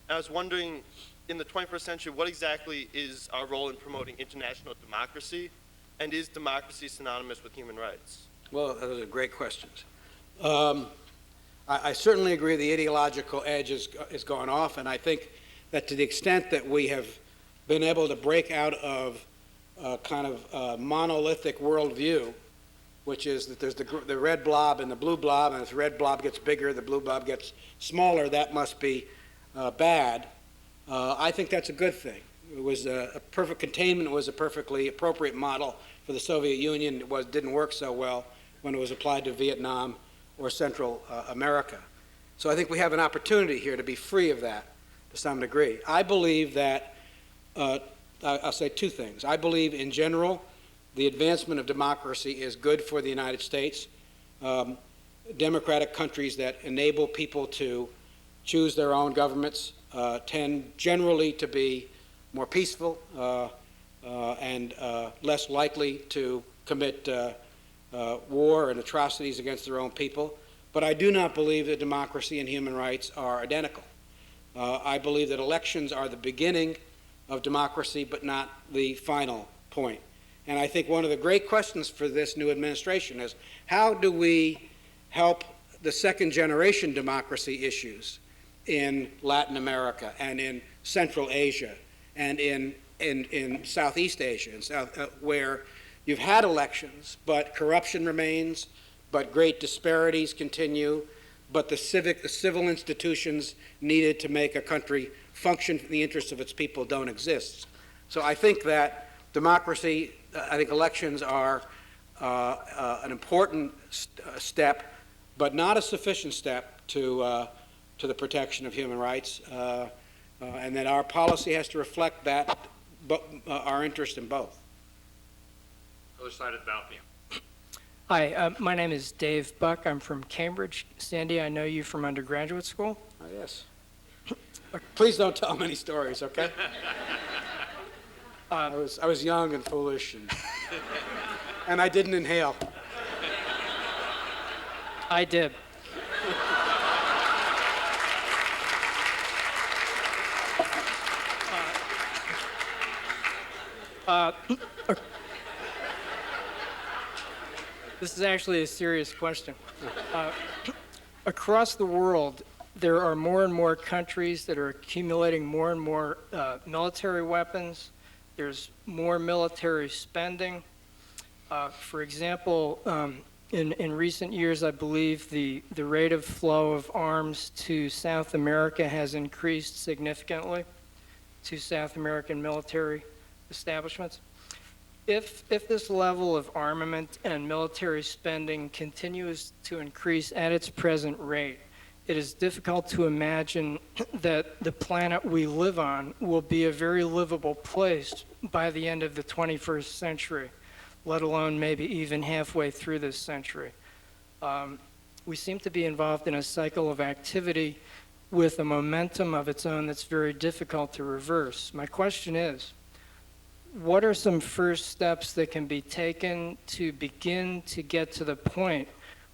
And I was wondering, in the 21st century, what exactly is our role in promoting international democracy? And is democracy synonymous with human rights? Well, those are great questions. I certainly agree the ideological edge is gone off, and I think that to the extent that we have been able to break out of kind of monolithic worldview, which is that there's the red blob and the blue blob, and as the red blob gets bigger, the blue blob gets smaller, that must be bad. I think that's a good thing. It was a perfect containment was a perfectly appropriate model for the Soviet Union. It didn't work so well when it was applied to Vietnam or Central America. So I think we have an opportunity here to be free of that to some degree. I believe that I'll say two things. I believe, in general, the advancement of democracy is good for the United States. Democratic countries that enable people to choose their own governments tend generally to be more peaceful and less likely to commit war and atrocities against their own people. But I do not believe that democracy and human rights are identical. I believe that elections are the beginning of democracy, but not the final point. And I think one of the great questions for this new administration is, how do we help the second generation democracy issues in Latin America and in Central Asia and in Southeast Asia, where you've had elections, but corruption remains, but great disparities continue, but the civil institutions needed to make a country function in the interests of its people don't exist. So I think that democracy, I think elections are an important step, but not a sufficient step to the protection of human rights, and that our policy has to reflect that, our interest in both. Other side of the balcony. Hi, my name is Dave Buck. I'm from Cambridge. Sandy, I know you from undergraduate school. Oh, yes. Please don't tell many stories, okay? I was young and foolish, and I didn't inhale. I did. This is actually a serious question. Across the world, there are more and more countries that are accumulating more and more military weapons. There's more military spending. For example, in recent years, I believe the rate of flow of arms to South America has increased significantly, to South American military establishments. If this level of armament and military spending continues to increase at its present rate, it is difficult to imagine that the planet we live on will be a very livable place by the end of the 21st century, let alone maybe even halfway through this century. We seem to be involved in a cycle of activity with a momentum of its own that's very difficult to reverse. My question is, what are some first steps that can be taken to begin to get to the point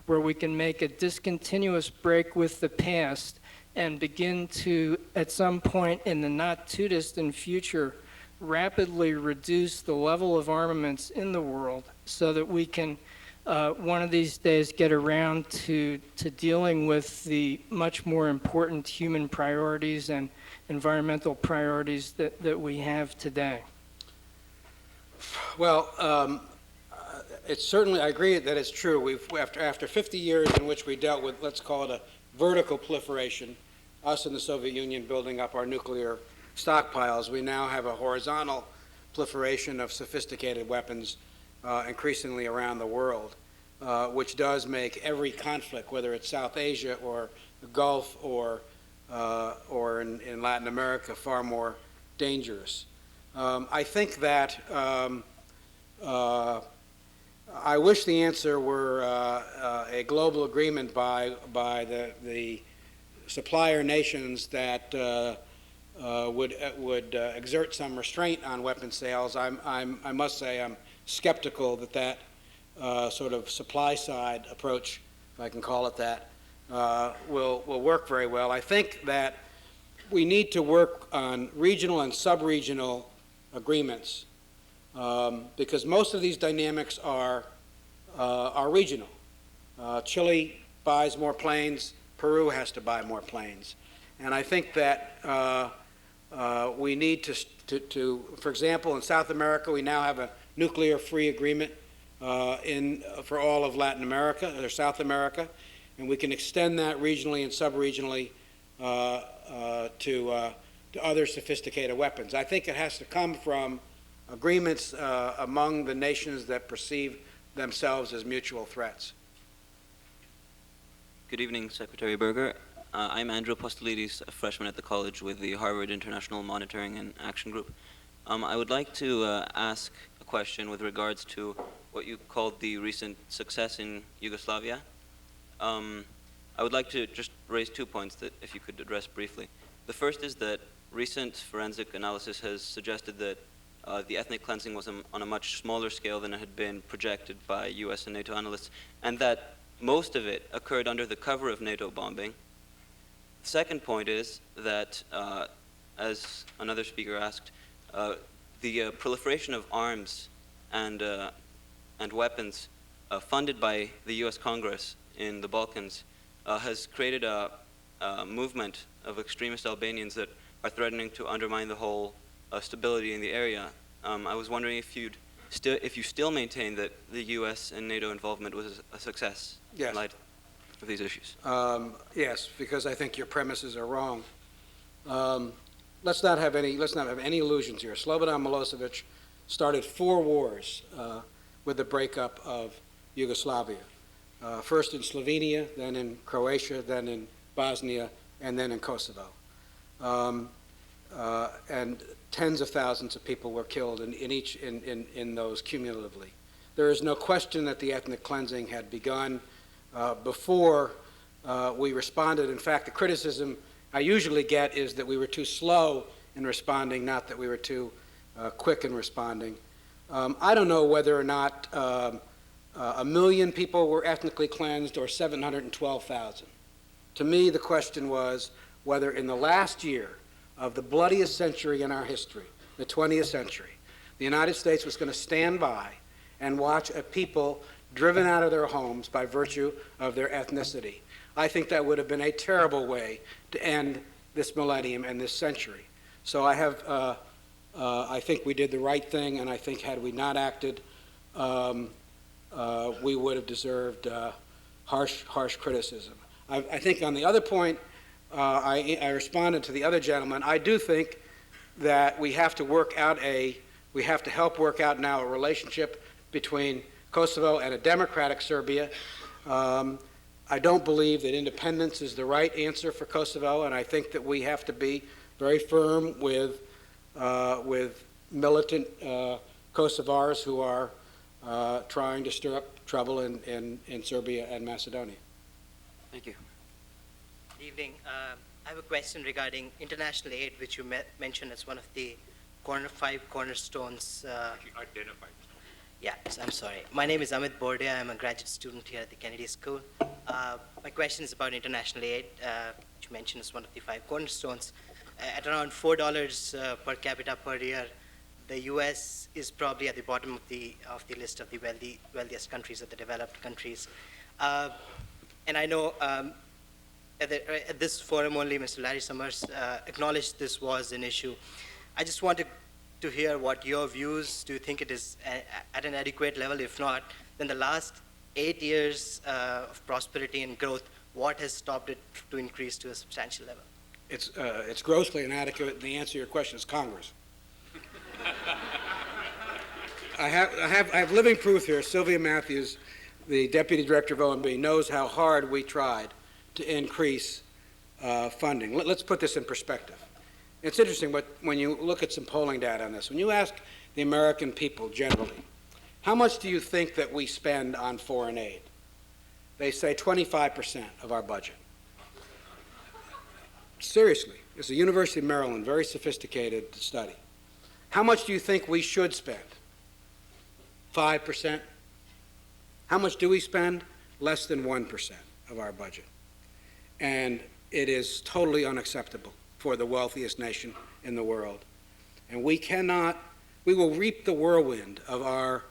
where we can make a discontinuous break with the past and begin to, at some point in the not too distant future, rapidly reduce the level of armaments in the world so that we can one of these days get around to dealing with the much more important human priorities and environmental priorities that we have today? Well, it's certainly, I agree that it's true. After 50 years in which we dealt with, let's call it a vertical proliferation, us and the Soviet Union building up our nuclear stockpiles, we now have a horizontal proliferation of sophisticated weapons increasingly around the world, which does make every conflict, whether it's South Asia or the Gulf or in Latin America, far more dangerous. I think that I wish the answer were a global agreement by the supplier nations that would exert some restraint on weapon sales. I must say I'm skeptical that sort of supply side approach, if I can call it that, will work very well. I think that we need to work on regional and sub-regional agreements because most of these dynamics are regional. Chile buys more planes, Peru has to buy more planes. And I think that we need to, for example, in South America, we now have a nuclear-free agreement for all of Latin America, or South America, and we can extend that regionally and sub-regionally to other sophisticated weapons. I think it has to come from agreements among the nations that perceive themselves as mutual threats. Good evening, Secretary Berger. I'm Andrew Apostolidis, a freshman at the college with the Harvard International Monitoring and Action Group. I would like to ask a question with regards to what you called the recent success in Yugoslavia. I would like to just raise 2 points that if you could address briefly. The first is that recent forensic analysis has suggested that the ethnic cleansing was on a much smaller scale than it had been projected by US and NATO analysts, and that most of it occurred under the cover of NATO bombing. The second point is that, as another speaker asked, the proliferation of arms and weapons funded by the US Congress in the Balkans has created a movement of extremist Albanians that are threatening to undermine the whole stability in the area. I was wondering if you still maintain that the U.S. and NATO involvement was a success in light of these issues. Yes, because I think your premises are wrong. Let's not have any illusions here. Slobodan Milosevic started 4 wars with the breakup of Yugoslavia. First in Slovenia, then in Croatia, then in Bosnia, and then in Kosovo. And tens of thousands of people were killed in those cumulatively. There is no question that the ethnic cleansing had begun before we responded. In fact, the criticism I usually get is that we were too slow in responding, not that we were too quick in responding. I don't know whether or not 1 million people were ethnically cleansed or 712,000. To me, the question was whether in the last year of the bloodiest century in our history, the 20th century, the United States was going to stand by and watch a people driven out of their homes by virtue of their ethnicity. I think that would have been a terrible way to end this millennium and this century. So I think we did the right thing, and I think had we not acted, we would have deserved harsh criticism. I think on the other point, I responded to the other gentleman. I do think that we have to help work out now a relationship between Kosovo and a democratic Serbia. I don't believe that independence is the right answer for Kosovo, and I think that we have to be very firm with militant Kosovars who are trying to stir up trouble in Serbia and Macedonia. Thank you. Good evening. I have a question regarding international aid, which you mentioned as one of the 5 cornerstones. Identify. Yeah, I'm sorry. My name is Amit Bordia. I'm a graduate student here at the Kennedy School. My question is about international aid, which you mentioned as one of the 5 cornerstones. At around $4 per capita per year, the U.S. is probably at the bottom of the list of the wealthiest countries, of the developed countries. And I know at this forum only, Mr. Larry Summers acknowledged this was an issue. I just wanted to hear what your views. Do you think it is at an adequate level? If not, then the last 8 years of prosperity and growth, what has stopped it to increase to a substantial level? It's grossly inadequate, and the answer to your question is Congress. I have living proof here. Sylvia Matthews, the Deputy Director of OMB, knows how hard we tried to increase funding. Let's put this in perspective. It's interesting, but when you look at some polling data on this, when you ask the American people generally, how much do you think that we spend on foreign aid? They say 25% of our budget. Seriously, it's a University of Maryland, very sophisticated study. How much do you think we should spend? 5%? How much do we spend? Less than 1% of our budget. And it is totally unacceptable for the wealthiest nation in the world. And we will reap the whirlwind of our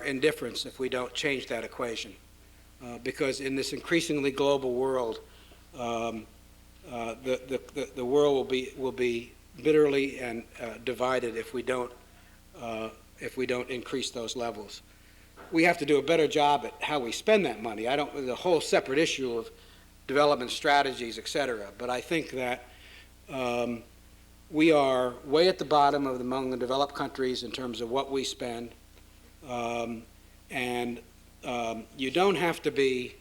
indifference if we don't change that equation. Because in this increasingly global world, the world will be bitterly and divided if we don't increase those levels. We have to do a better job at how we spend that money. The whole separate issue of development strategies, et cetera. But I think that we are way at the bottom among the developed countries in terms of what we spend. You don't have to be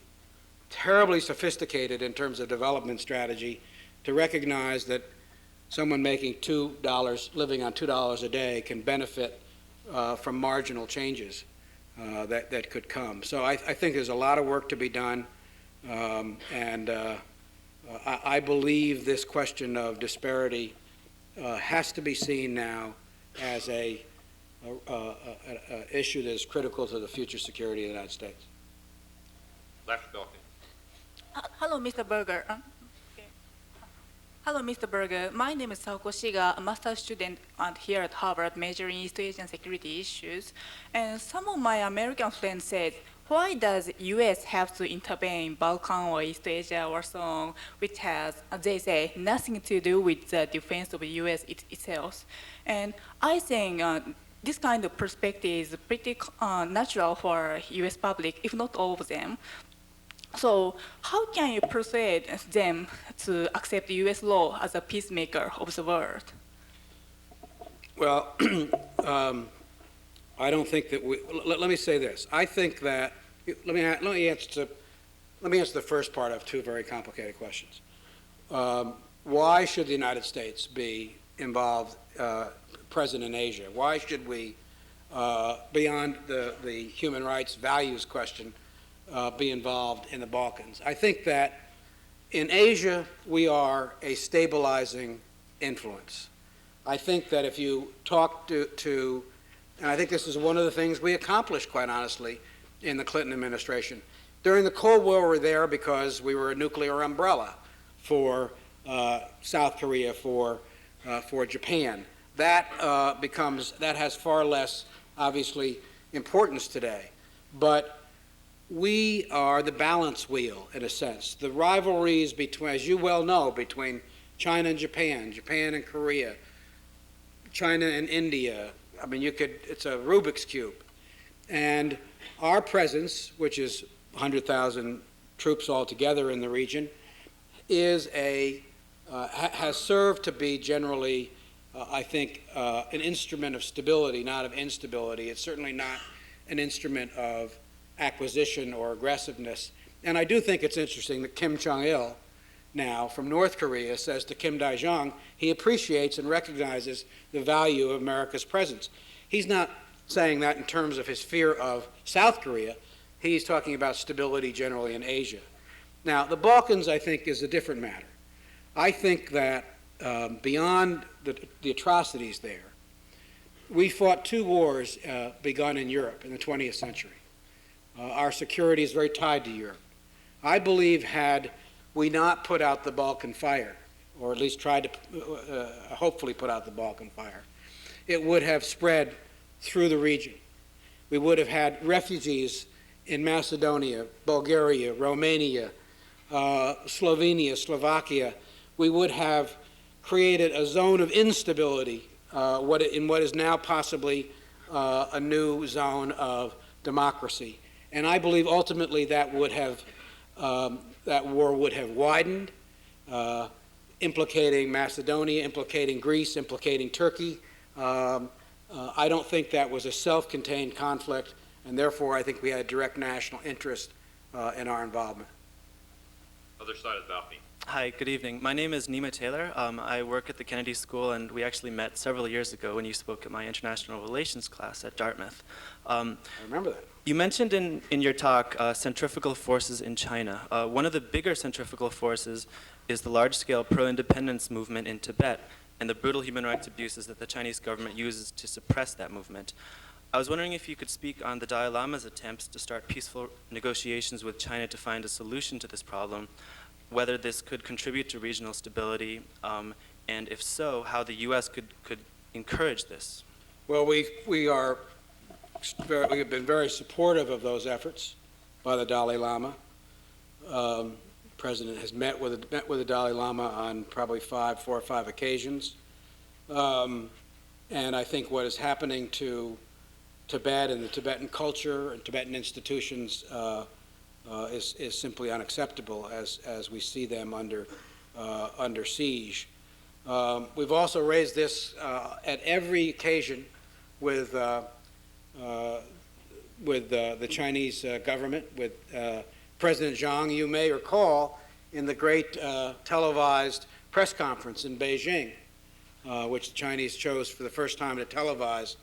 terribly sophisticated in terms of development strategy to recognize that someone making living on $2 a day can benefit from marginal changes that could come. So I think there's a lot of work to be done, I believe this question of disparity has to be seen now as an issue that is critical to the future security of the United States. Left Balkan. Hello, Mr. Berger. Hello, Mr. Berger. My name is Hoku Shiga, a master's student here at Harvard, majoring in East Asian security issues. And some of my American friends said, why does U.S. have to intervene in Balkan or East Asia or so on, which has, they say, nothing to do with the defense of the U.S. itself? And I think this kind of perspective is pretty natural for U.S. public, if not all of them. So how can you persuade them to accept U.S. law as a peacemaker of the world? Well, I don't think that let me say this. I think that, let me answer the first part of 2 very complicated questions. Why should the United States be involved, present in Asia? Why should we, beyond the human rights values question, be involved in the Balkans? I think that In Asia, we are a stabilizing influence. I think that if you talk to and I think this is one of the things we accomplished, quite honestly, in the Clinton administration. During the Cold War, we were there because we were a nuclear umbrella for South Korea, for Japan. That has far less, obviously, importance today. But we are the balance wheel, in a sense. The rivalries between, as you well know, between China and Japan, Japan and Korea, China and India, I mean, it's a Rubik's Cube. And our presence, which is 100,000 troops altogether in the region, has served to be generally, I think, an instrument of stability, not of instability. It's certainly not an instrument of acquisition or aggressiveness. And I do think it's interesting that Kim Jong-il, now from North Korea, says to Kim Dae-jung he appreciates and recognizes the value of America's presence. He's not saying that in terms of his fear of South Korea. He's talking about stability generally in Asia. Now, the Balkans, I think, is a different matter. I think that beyond the atrocities there, we fought two wars begun in Europe in the 20th century. Our security is very tied to Europe. I believe had we not put out the Balkan fire, or at least tried to hopefully put out the Balkan fire, it would have spread through the region. We would have had refugees in Macedonia, Bulgaria, Romania, Slovenia, Slovakia. We would have created a zone of instability in what is now possibly a new zone of democracy. And I believe ultimately that war would have widened, implicating Macedonia, implicating Greece, implicating Turkey. I don't think that was a self-contained conflict, and therefore I think we had direct national interest in our involvement. Other side of the balcony. Hi, good evening. My name is Nima Taylor. I work at the Kennedy School, and we actually met several years ago when you spoke at my international relations class at Dartmouth. I remember that. You mentioned in your talk centrifugal forces in China. One of the bigger centrifugal forces is the large-scale pro-independence movement in Tibet and the brutal human rights abuses that the Chinese government uses to suppress that movement. I was wondering if you could speak on the Dalai Lama's attempts to start peaceful negotiations with China to find a solution to this problem, whether this could contribute to regional stability, and if so, how the U.S. could encourage this. Well, we have been very supportive of those efforts by the Dalai Lama. The President has met with the Dalai Lama on probably 4 or 5 occasions. And I think what is happening to Tibet and the Tibetan culture and Tibetan institutions is simply unacceptable as we see them under siege. We've also raised this at every occasion with the Chinese government, with President Zhang. You may recall in the great televised press conference in Beijing, which the Chinese chose for the first time to televise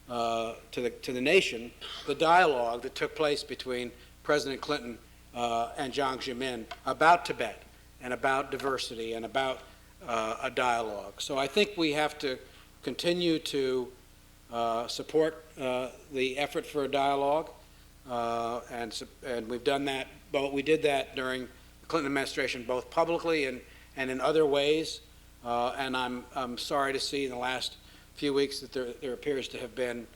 to the nation, the dialogue that took place between President Clinton and Jiang Zemin about Tibet and about diversity and about a dialogue. So I think we have to continue to support the effort for a dialogue, and we've done that. But we did that during the Clinton administration, both publicly and in other ways. And I'm sorry to see in the last few weeks that there appears to have been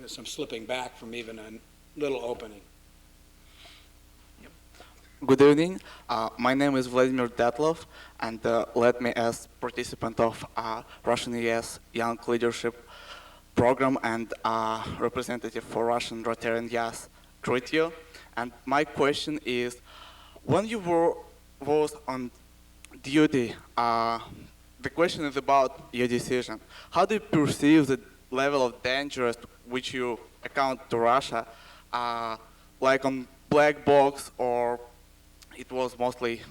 some slipping back from even a little opening. Good evening. My name is Vladimir Detlov, and let me as participant of Russian-US Young Leadership Program and representative for Russian Rotarian Youth greet you. And my question is, when you was on duty, the question is about your decision. How do you perceive the level of danger which you account to Russia, like on black box, or it was mostly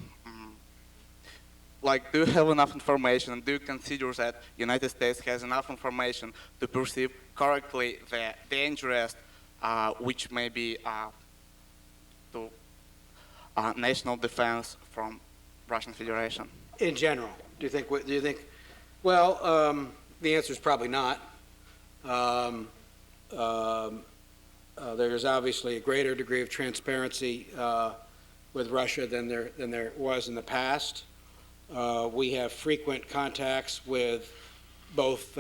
like, do you have enough information? Do you consider that United States has enough information to perceive correctly the dangerous, which may be national defense from Russian Federation? In general, do you think, well, the answer is probably not. There's obviously a greater degree of transparency with Russia than there was in the past. We have frequent contacts with both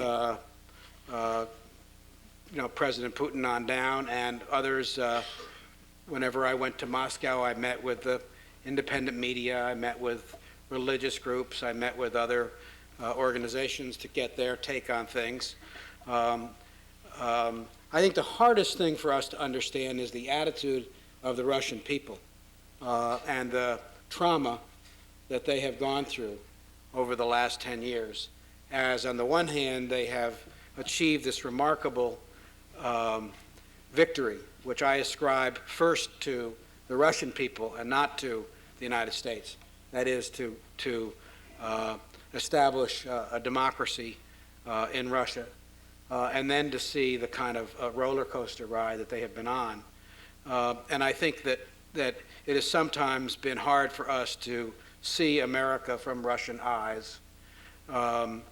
President Putin on down and others. Whenever I went to Moscow, I met with the independent media, I met with religious groups, I met with other organizations to get their take on things. I think the hardest thing for us to understand is the attitude of the Russian people and the trauma that they have gone through over the last 10 years. As on the one hand, they have achieved this remarkable victory, which I ascribe first to the Russian people and not to the United States. That is to establish a democracy in Russia, and then to see the kind of roller coaster ride that they have been on. And I think that it has sometimes been hard for us to see America from Russian eyes. And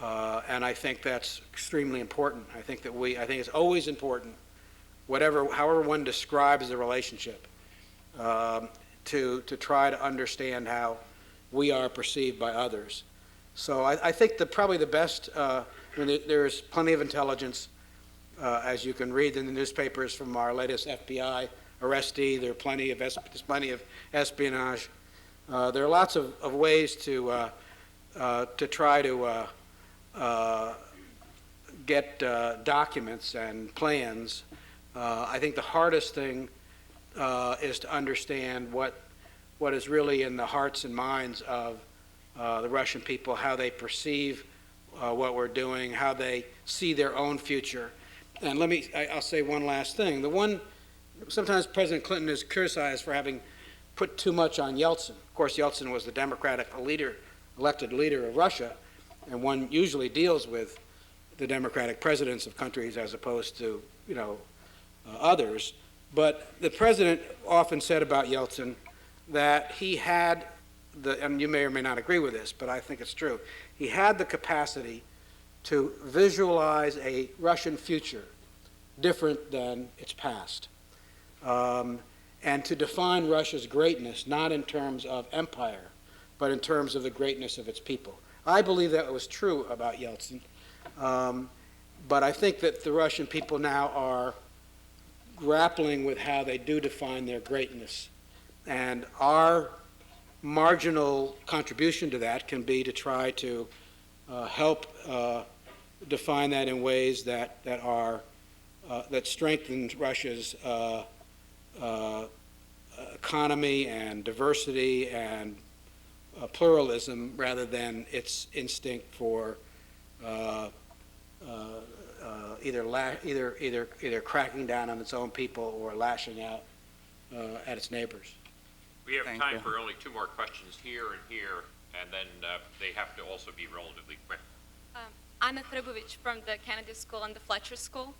I think that's extremely important. I think it's always important, however one describes the relationship, to try to understand how we are perceived by others. So I think that probably the best, there's plenty of intelligence, as you can read in the newspapers from our latest FBI arrestee. There's plenty of espionage. There are lots of ways to try to get documents and plans. I think the hardest thing is to understand what is really in the hearts and minds of the Russian people, how they perceive what we're doing, how they see their own future. And I'll say one last thing. Sometimes President Clinton is criticized for having put too much on Yeltsin. Of course, Yeltsin was the Democratic elected leader of Russia, and one usually deals with the Democratic presidents of countries as opposed to, others. But the president often said about Yeltsin that he had and you may or may not agree with this, but I think it's true, he had the capacity to visualize a Russian future different than its past, and to define Russia's greatness not in terms of empire, but in terms of the greatness of its people. I believe that was true about Yeltsin, but I think that the Russian people now are grappling with how they do define their greatness. And our marginal contribution to that can be to try to help define that in ways that strengthen Russia's economy and diversity and pluralism, rather than its instinct for either cracking down on its own people or lashing out at its neighbors. We have time for only two more questions here, and then they have to also be relatively quick. Anna Trebovic from the Kennedy School and the Fletcher School.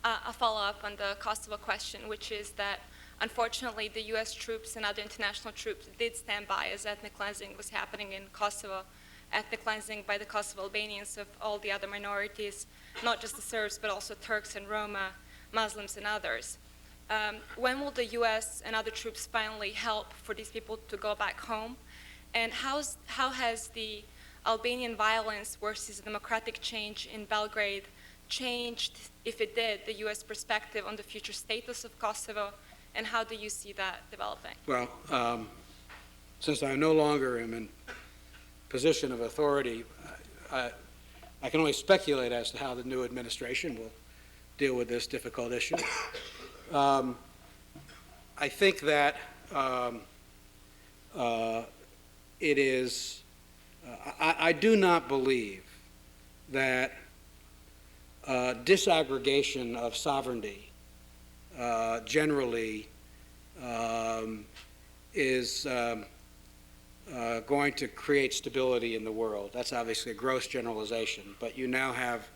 A follow-up on the Kosovo question, which is that unfortunately the U.S. troops and other international troops did stand by as ethnic cleansing was happening in Kosovo, ethnic cleansing by the Kosovo Albanians of all the other minorities, not just the Serbs, but also Turks and Roma, Muslims and others. When will the U.S. and other troops finally help for these people to go back home? And how has the Albanian violence versus democratic change in Belgrade changed, if it did, the U.S. perspective on the future status of Kosovo, and how do you see that developing? Well, since I no longer am in position of authority, I can only speculate as to how the new administration will deal with this difficult issue. I think that it is, I do not believe that disaggregation of sovereignty generally is going to create stability in the world. That's obviously a gross generalization, but you now have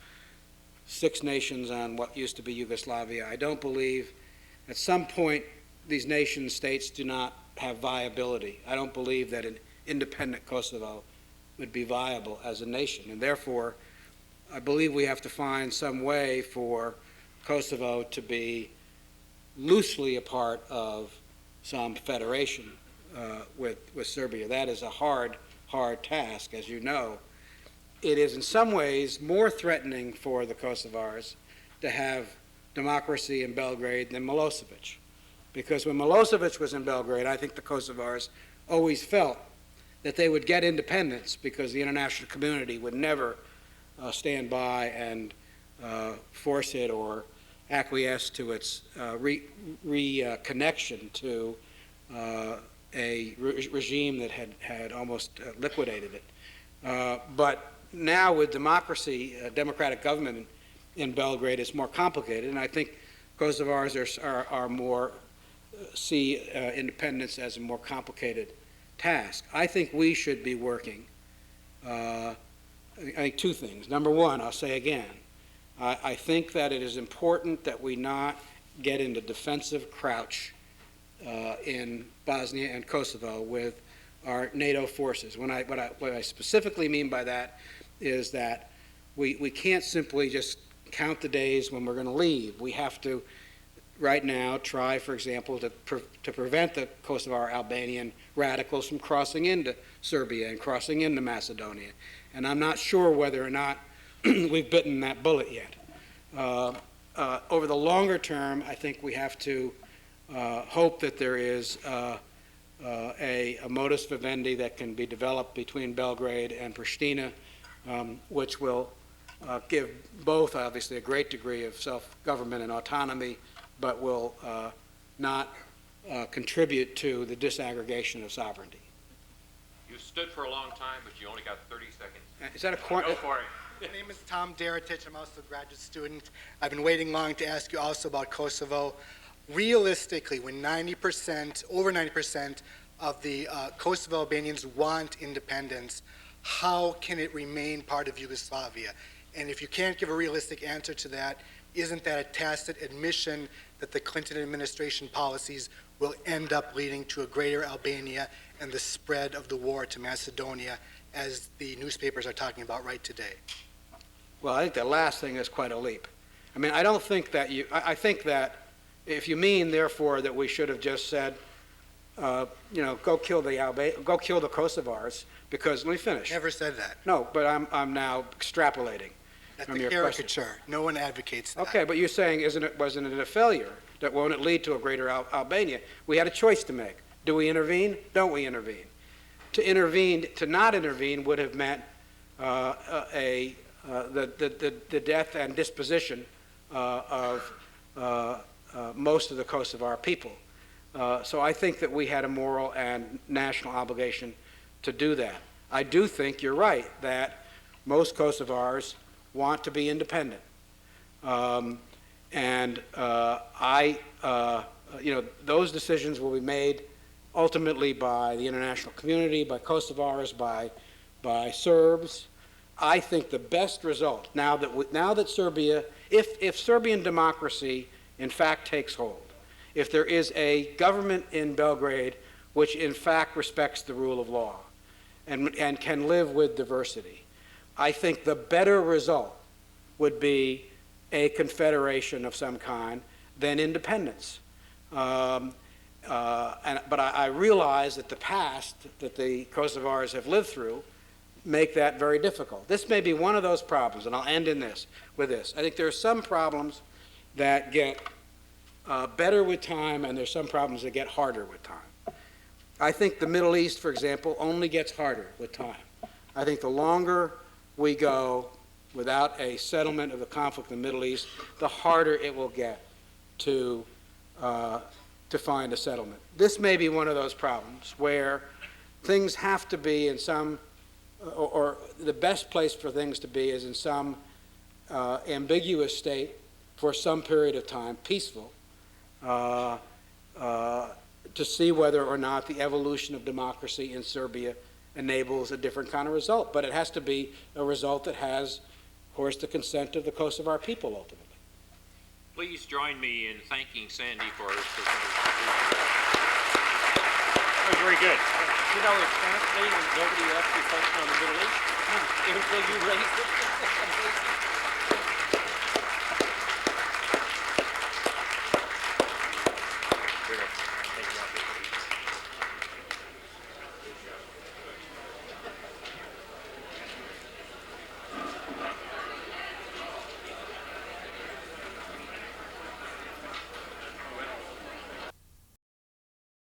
6 nations on what used to be Yugoslavia. I don't believe at some point these nation states do not have viability. I don't believe that an independent Kosovo would be viable as a nation, and therefore I believe we have to find some way for Kosovo to be loosely a part of some federation with Serbia. That is a hard task, as you know. It is in some ways more threatening for the Kosovars to have democracy in Belgrade than Milosevic. Because when Milosevic was in Belgrade, I think the Kosovars always felt that they would get independence because the international community would never stand by and force it or acquiesce to its reconnection to a regime that had almost liquidated it. But now with democracy, democratic government in Belgrade is more complicated, and I think Kosovars are more see independence as a more complicated task. I think we should be working, I think two things. Number one, I'll say again, I think that it is important that we not get into defensive crouch in Bosnia and Kosovo with our NATO forces. What I specifically mean by that is that we can't simply just count the days when we're going to leave. We have to, right now, try, for example, to prevent the Kosovar Albanian radicals from crossing into Serbia and crossing into Macedonia. And I'm not sure whether or not we've bitten that bullet yet. Over the longer term, I think we have to hope that there is a modus vivendi that can be developed between Belgrade and Pristina, which will give both, obviously, a great degree of self-government and autonomy, but will not contribute to the disaggregation of sovereignty. You stood for a long time, but you only got 30 seconds. Is that a Go for it. My name is Tom Deretich. I'm also a graduate student. I've been waiting long to ask you also about Kosovo. Realistically, when over 90% of the Kosovo Albanians want independence, how can it remain part of Yugoslavia? And if you can't give a realistic answer to that, isn't that a tacit admission that the Clinton administration policies will end up leading to a greater Albania and the spread of the war to Macedonia, as the newspapers are talking about right today? Well, I think the last thing is quite a leap. I mean, I don't think that I think that if you mean, therefore, that we should have just said, go kill the Kosovars, because, let me finish. Never said that. No, but I'm now extrapolating That's from a your caricature. question. No one advocates that. Okay, but you're saying, wasn't it a failure? That won't it lead to a greater Albania? We had a choice to make. Do we intervene? Don't we intervene? To not intervene would have meant the death and disposition of most of the Kosovar people. So I think that we had a moral and national obligation to do that. I do think you're right that most Kosovars want to be independent. Those decisions will be made ultimately by the international community, by Kosovars, by Serbs. I think the best result, now that Serbia, if Serbian democracy in fact takes hold, if there is a government in Belgrade which in fact respects the rule of law and can live with diversity, I think the better result would be a confederation of some kind than independence. But I realize that the past that the Kosovars have lived through make that very difficult. This may be one of those problems, and I'll end with this. I think there are some problems that get better with time, and there's some problems that get harder with time. I think the Middle East, for example, only gets harder with time. I think the longer we go without a settlement of the conflict in the Middle East, the harder it will get to find a settlement. This may be one of those problems where things have to be in some, or the best place for things to be is in some ambiguous state for some period of time, peaceful, to see whether or not the evolution of democracy in Serbia enables a different kind of result. But it has to be a result that has, of course, the consent of the Kosovar people ultimately. Please join me in thanking Sandy for his presentation. That was very good. You know, it's fascinating. Nobody asked you a question on the Middle East until you raised it.